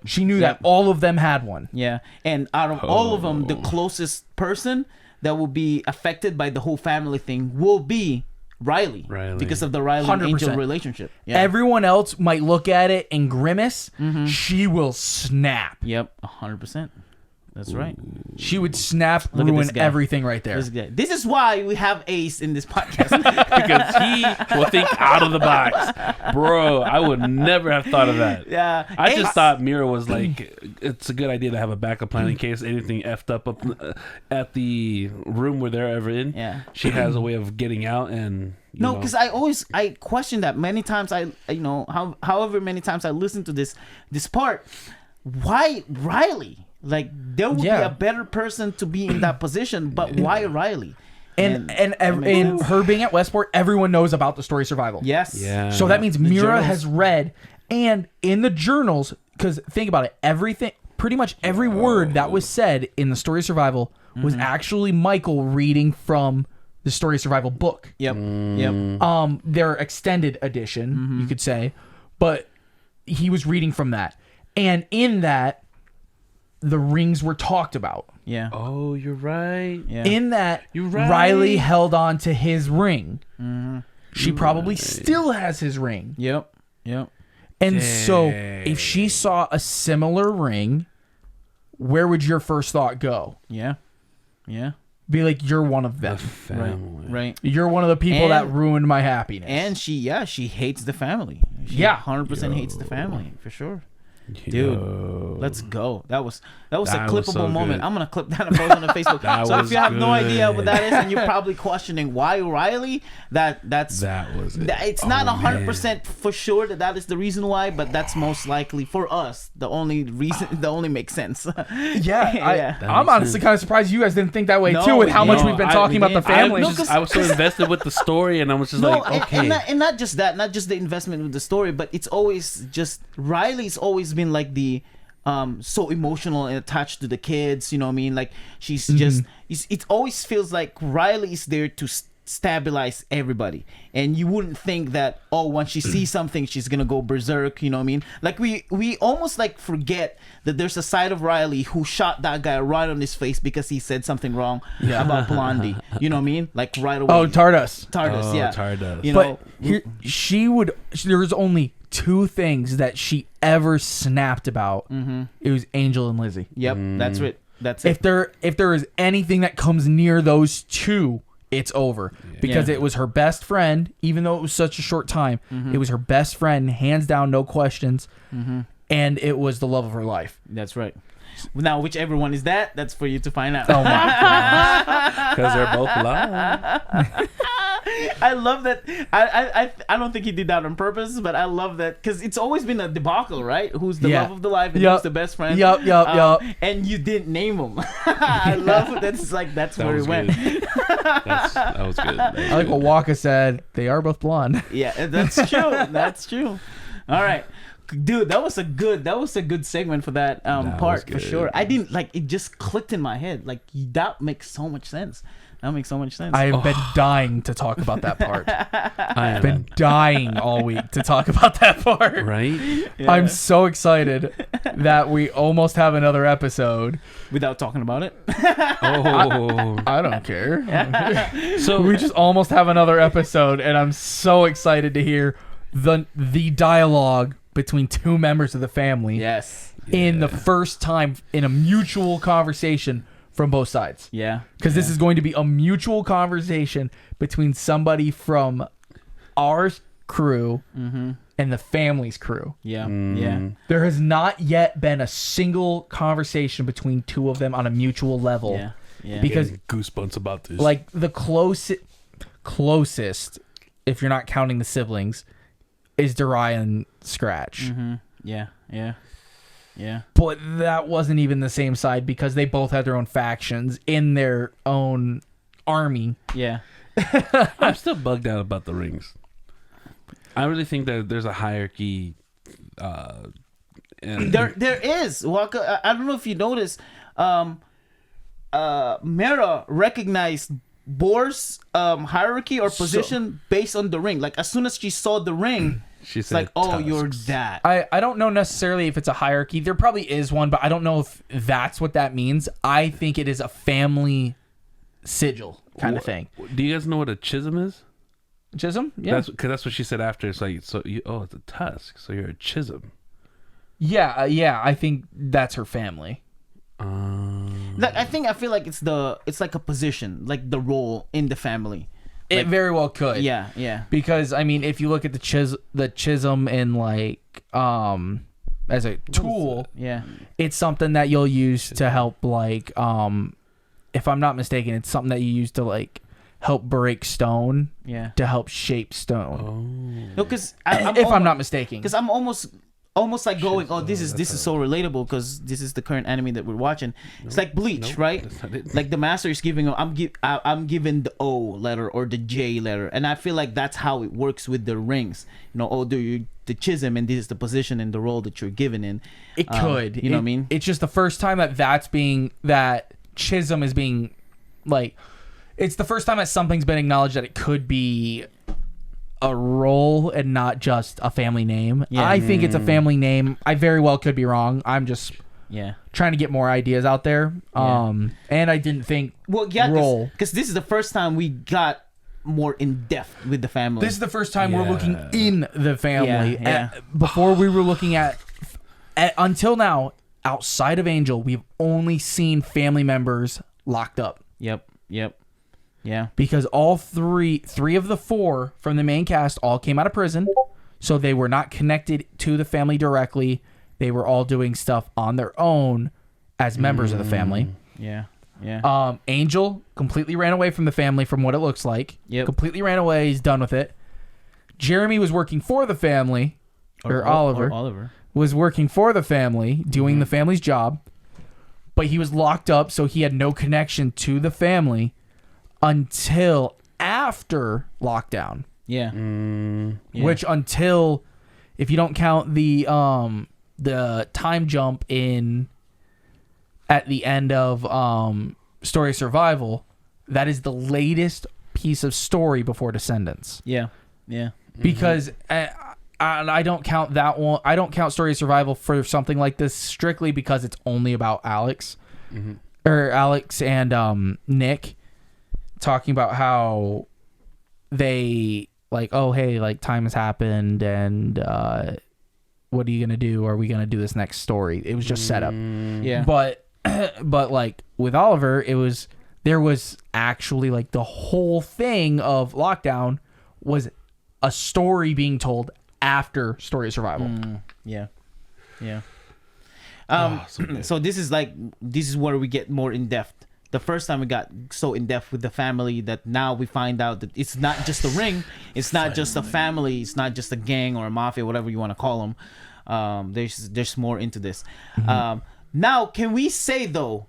She knew that all of them had one. Yeah. And out of all of them, the closest person that will be affected by the whole family thing will be Riley. Because of the Riley and Angel relationship. Yeah. Everyone else might look at it and grimace. She will snap. Yep, 100%. That's right. She would snap, Look at ruin this guy. everything right there. This is why we have Ace in this podcast. Because he will think out of the box. Bro, I would never have thought of that. Yeah. I Ace- just thought Mira was like, it's a good idea to have a backup plan in case anything effed up at the room where they're ever in. Yeah. She has a way of getting out and... No, because I question that many times. However many times I listen to this part, why Riley? Like, there would be a better person to be in that position, but why Riley? And her being at Westport, everyone knows about the story Survival. Yes. Yeah. So that means Mira journals. has read, and in the journals, because think about it, pretty much every word that was said in the story Survival was actually Michael reading from the story Survival book. Yep. Their extended edition, you could say, but he was reading from that, and in that, the rings were talked about. Yeah. Oh, you're right. Yeah. In that, You're right. Riley held on to his ring. She probably still has his ring. Yep. And so, if she saw a similar ring, where would your first thought go? Yeah. Be like, you're one of them. Family. Right. You're one of the people that And- ruined my happiness. And she hates the family. She 100% hates the family for sure. Dude, let's go. That was a That was clippable so moment. good. I'm gonna clip that and post on the Facebook. That So if was you have no idea what good. that is, and you're probably questioning why Riley, that was it. It's not 100% for sure that is the reason why, but that's most likely for us the only reason. The only makes sense. yeah, That I'm makes honestly sense. kind of surprised you guys didn't think that way No, too, with we how much didn't. we've been I- talking we about the didn't. family. I was so invested with the story, and I was just like, okay. and not just that, not just the investment with the story, but it's always just Riley's always been like the so emotional and attached to the kids, you know what I mean? Like she's just it always feels like Riley is there to stabilize everybody, and you wouldn't think that once she sees something she's gonna go berserk, you know what I mean? Like we almost like forget that there's a side of Riley who shot that guy right on his face because he said something wrong about Blondie, you know what I mean? Like right away. Oh, Tardus. Yeah. Tardus. You know, But here, there was only two things that she ever snapped about. It was Angel and Lizzie. yep, that's it. That's it. If there is anything that comes near those two, it's over. Because Yeah. it was her best friend, even though it was such a short time. It was her best friend, hands down, no questions. And it was the love of her life. That's right. Now, whichever one is that's for you to find out. Oh my Because they're both blind. I love that. I don't think he did that on purpose, but I love that because it's always been a debacle, right? Who's the Yeah. love of the life and Yup. who's the best friend? Yup. And you didn't name them. I love it. That's That where was it went. good. That was good. I like what Wakka said. They are both blonde. Yeah, that's true. That's true. All right. Dude, that was a good segment for that That part was for good. sure. I didn't it just clicked in my head. Like that makes so much sense. That makes so much sense. I have been dying to talk about that part. I am. Been dying all week to talk about that part. Right? Yeah. I'm so excited that we almost have another episode. Without talking about it. Oh. I don't care. So We just almost have another episode, and I'm so excited to hear the dialogue between two members of the family Yes. in the first time in a mutual conversation from both sides. Yeah. Because this is going to be a mutual conversation between somebody from our crew and the family's crew. Yeah. Yeah. There has not yet been a single conversation between two of them on a mutual level. Yeah. Yeah. Because getting goosebumps about this. like the closest, if you're not counting the siblings, is Dariah and Scratch. Yeah. Yeah. Yeah. But that wasn't even the same side because they both had their own factions in their own army. Yeah. I'm still bugged out about the rings. I really think that there's a hierarchy. And There is. Wakka, I don't know if you noticed. Mera recognized Boar's hierarchy or position based on the ring. Like as soon as she saw the ring, she it's said, like, oh, tusks. you're that. I don't know necessarily if it's a hierarchy. There probably is one, but I don't know if that's what that means. I think it is a family sigil kind of thing. Do you guys know what a chism is? Chisholm? Yeah. That's what she said after. It's like, so you, it's a tusk, so you're a chism. Yeah, I think that's her family. Like I feel like it's like a position, like the role in the family. It very well could. Yeah, yeah. Because I mean, if you look at the chism in like as a tool, Yeah. it's something that you'll use to help like if I'm not mistaken, it's something that you use to like help break stone. Yeah. To help shape stone. No, because I'm not mistaken. because I'm almost like going, oh, this is so relatable because this is the current anime that we're watching. It's like Bleach, right? That's not it. Like the master is giving, I'm given the O letter or the J letter, and I feel like that's how it works with the rings. You know, do you the chism, and this is the position and the role that you're given in. It could, you know what I mean? It's just the first time that chism is being like, it's the first time that something's been acknowledged that it could be a role and not just a family name. Yeah. I think it's a family name. I very well could be wrong. I'm just Yeah. trying to get more ideas out there. And I didn't think role. Because this is the first time we got more in depth with the family. This is the first time we're Yeah. looking in the family. Yeah. Before we were looking at until now, outside of Angel, we've only seen family members locked up. Yep. Yeah. Because all three of the four from the main cast all came out of prison, so they were not connected to the family directly. They were all doing stuff on their own as members of the family. Yeah. Angel completely ran away from the family from what it looks like. Yep. Completely ran away. He's done with it. Jeremy was working for the family, or Oliver was working for the family, doing the family's job, but he was locked up, so he had no connection to the family until after lockdown. Yeah. Which until, if you don't count the time jump in at the end of Story of Survival, that is the latest piece of story before Descendants. Yeah. Because I don't count that one. I don't count Story of Survival for something like this strictly because it's only about Alex or Alex and Nick talking about how they like, oh hey, like time has happened and what are you gonna do? Are we gonna do this next story? It was just set up. Yeah. But like with Oliver, there was actually like the whole thing of lockdown was a story being told after Story of Survival. Yeah. So this is where we get more in depth. The first time we got so in depth with the family that now we find out that it's not just a ring, it's not just a family, it's not just a gang or a mafia, whatever you want to call them. There's more into this. Now, can we say though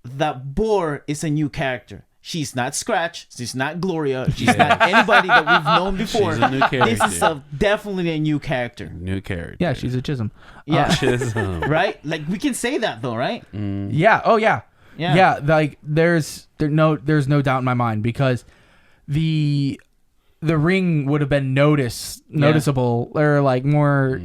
that Boar is a new character? She's not Scratch. She's not Gloria. She's not anybody that we've known before. She's a new character. This is definitely a new character. New character. Yeah, she's a Chisholm. Yeah. Chisholm. Right? Like, we can say that, though, right? Yeah. Oh, yeah. Yeah. Like there's no doubt in my mind because the ring would have been noticeable or like more.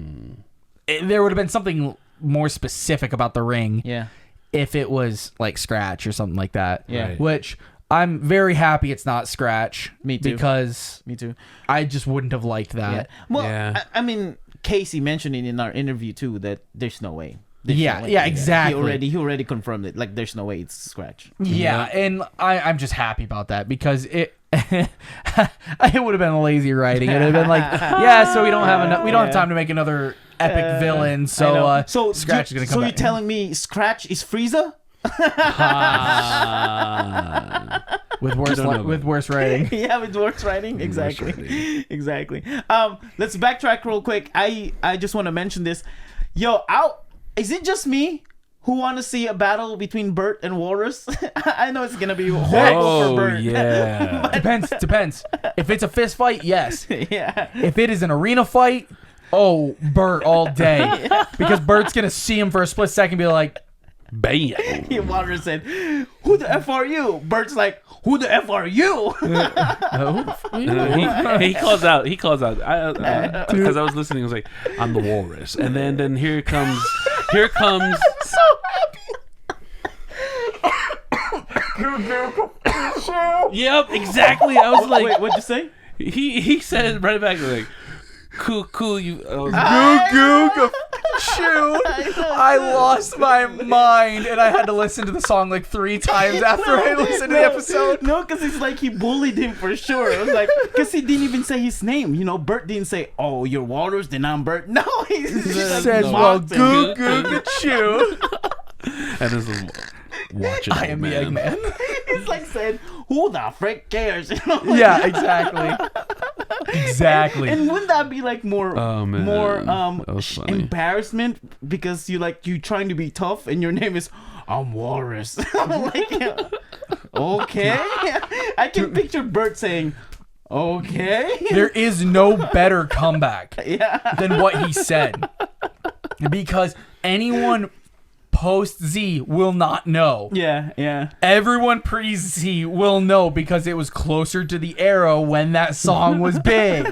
There would have been something more specific about the ring. Yeah. If it was like Scratch or something like that. Yeah. Right. Which I'm very happy it's not Scratch. Me too. Because Me too. I just wouldn't have liked Yeah. that. Well, Yeah. I mean, Casey mentioned it in our interview, too, that there's no way. Yeah, exactly. He already confirmed it. Like, there's no way it's Scratch. Yeah, and I'm just happy about that because it would have been a lazy writing. It would have been like, yeah, so we don't have enough. We don't have time to make another epic villain. So Scratch is gonna come. So back. you're telling me Scratch is Frieza? with worse writing. Yeah, with worse writing. Exactly. Exactly. Let's backtrack real quick. I just want to mention this. Is it just me who want to see a battle between Bert and Walrus? I know it's gonna be horrible for Bert. Yeah. Depends. If it's a fist fight, yes. Yeah. If it is an arena fight, oh, Bert all day. Because Bert's gonna see him for a split second and be like, Bam. Walrus said, "Who the F are you?" Bert's like, "Who the F are you?" He calls out. Because I was listening. I was like, "I'm the walrus," and then here comes. So happy. Yep, exactly. I was like, Wait, what'd you say? he said right back like, "Cool, you." Chew. I lost my mind, and I had to listen to the song like 3 times after I listened to the episode. No, because it's like he bullied him for sure. It was like, because he didn't even say his name. You know, Bert didn't say, "Oh, you're Walrus, then I'm Bert." No, he said, "Well, goo goo chew." And this is watching. I am the Eggman. It's like saying, "Who the frick cares?" You know? Yeah, exactly. Exactly. And wouldn't that be like more That was funny. embarrassment because you trying to be tough and your name is I'm Walrus. Like, okay. I can picture Bert saying, "Okay." There is no better comeback Yeah. than what he said. Because anyone post Z will not know. Yeah. Everyone pre Z will know because it was closer to the era when that song was big.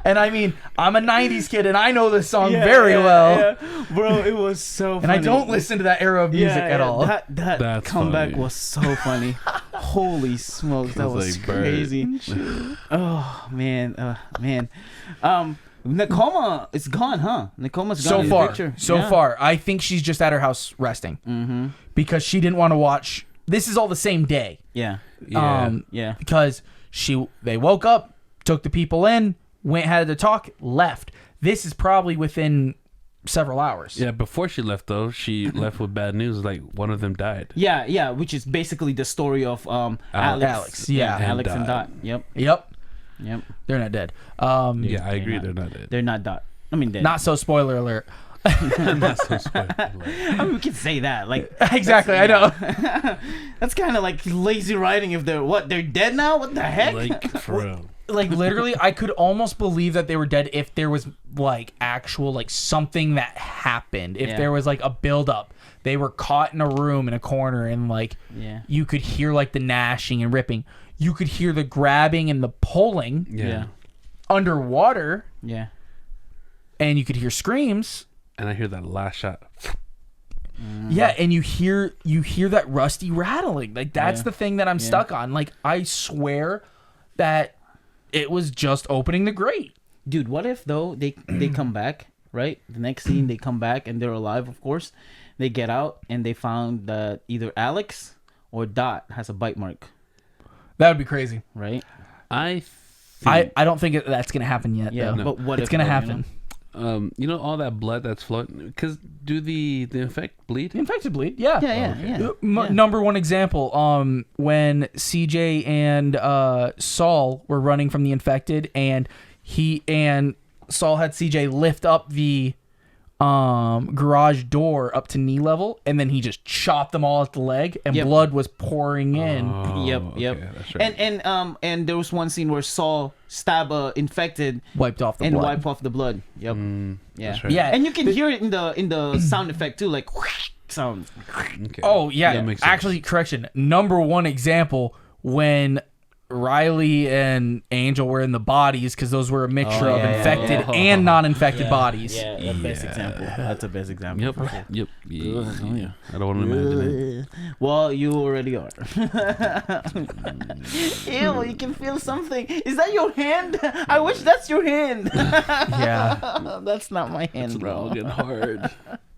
And I mean, I'm a 90s kid and I know this song very well. Yeah. Bro, it was so funny. And I don't listen to that era of music at all. That comeback funny. was so funny. Holy smokes, that was like Bert. crazy. Oh man. Nakoma is gone, huh? Nakoma's gone in the picture. So far, I think she's just at her house resting because she didn't want to watch. This is all the same day. Yeah. Yeah. Because they woke up, took the people in, had to talk, left. This is probably within several hours. Yeah, before she left though, she left with bad news. Like one of them died. Yeah, which is basically the story of Alex. Yeah. Alex and Dot. Dot. Yep. They're not dead. Yeah, I agree. They're not dead. They're not Dot. I mean, dead. Not so spoiler alert. Not so spoiled. I mean, we can say that. Like Exactly, I know. that's kind of like lazy writing. If they're dead now. What the heck? Like for real. Like literally, I could almost believe that they were dead if there was like actual like something that happened. If there was like a buildup, they were caught in a room in a corner and like you could hear like the gnashing and ripping. You could hear the grabbing and the pulling. Yeah. Underwater. Yeah. And you could hear screams. And I hear that last shot. Yeah, and you hear that rusty rattling. Like that's the thing that I'm stuck on. Like I swear that it was just opening the grate. Dude, what if though they come back, right? The next scene they come back and they're alive, of course. They get out and they found that either Alex or Dot has a bite mark. That would be crazy. Right? I don't think that's gonna happen yet. Yeah, though. but what it's if gonna though, happen? You know all that blood that's flowing. Because do the infect bleed? The infected bleed. Yeah. Yeah. Number one example. When CJ and Saul were running from the infected, and Saul had CJ lift up the garage door up to knee level, and then he just chopped them all at the leg, and blood was pouring in. Yep. Okay, that's right. And there was one scene where Saul stabbed a infected, Wiped off the and blood. wiped off the blood. Yep. Yeah. that's right. Yeah. And you can hear it in the sound effect too, like sound. Okay. Oh yeah. That makes sense. Actually, correction. Number one example when Riley and Angel were in the bodies, because those were a mixture of infected and non-infected bodies. Yeah, that's the best example. That's the best example. Yep. Yep. Yeah. I don't want to imagine it. Well, you already are. Ew, you can feel something. Is that your hand? I wish that's your hand. Yeah. That's not my hand, It's bro. long and hard.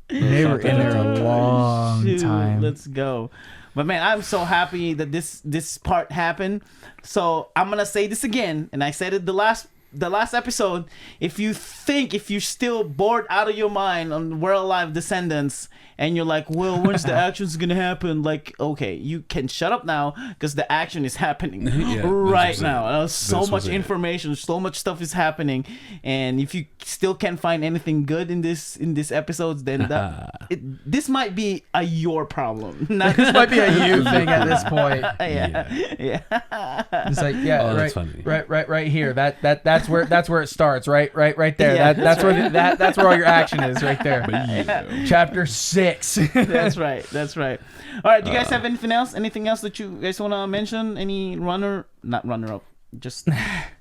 They were in there a long Shoot, time. Let's go. But man, I'm so happy that this part happened. So I'm gonna say this again, and I said it the last episode. If you're still bored out of your mind on We're Alive Descendants, and you're like, well, when's the action's gonna happen? Like, okay, you can shut up now because the action is happening right now. So much information, so much stuff is happening, and if you still can't find anything good in this episodes, then this might be your problem. This might be a you thing at this point. Yeah. It's like, that's funny. right here. That's where it starts. Right there. Yeah, that's where all your action is. Right there. Chapter 6. That's right. All right, do you guys have anything else? Anything else that you guys want to mention? Any not runner up, just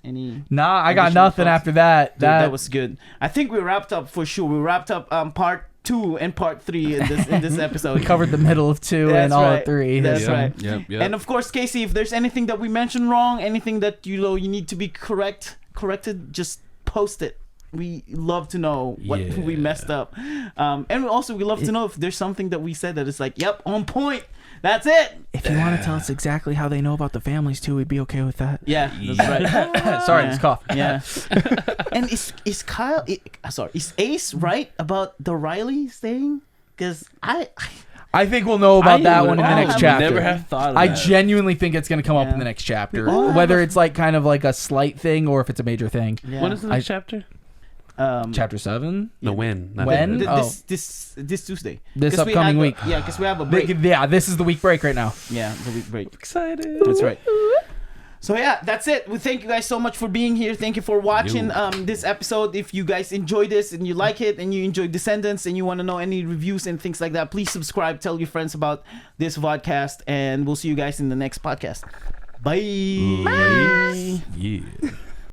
any? Nah, I got additional nothing thoughts? after that. Dude, that was good. I think we wrapped up for sure. We wrapped up part 2 and part 3 in this episode. We covered the middle of 2 and all of 3. That's right. Yep. And of course, Casey, if there's anything that we mentioned wrong, anything that you need to be corrected, just post it We love to know what Yeah. we messed up. And also, we love to know if there's something that we said that is like, yep, on point. That's it. If you want to tell us exactly how they know about the families too, we'd be okay with that. Yeah, that's right. Sorry, Yeah. this cough. Yeah. And is Kyle? Is Ace right about the Riley thing? Because I think we'll know about that one in the I next would chapter. never have thought of I that. genuinely think it's going to come up Yeah. in the next chapter. Oh. Whether it's like kind of like a slight thing or if it's a major thing. yeah. When is the next chapter? Chapter 7? No, when? Not When? the- Oh. This Tuesday. This 'Cause we upcoming had week. Yeah, because we have a break. Yeah, this is the week break right now. Yeah, the week break. Excited. That's right. So yeah, that's it. We thank you guys so much for being here. Thank you for watching this episode. If you guys enjoyed this and you like it and you enjoy Descendants and you want to know any reviews and things like that, please subscribe. Tell your friends about this VODCAST, and we'll see you guys in the next podcast. Bye. Yeah.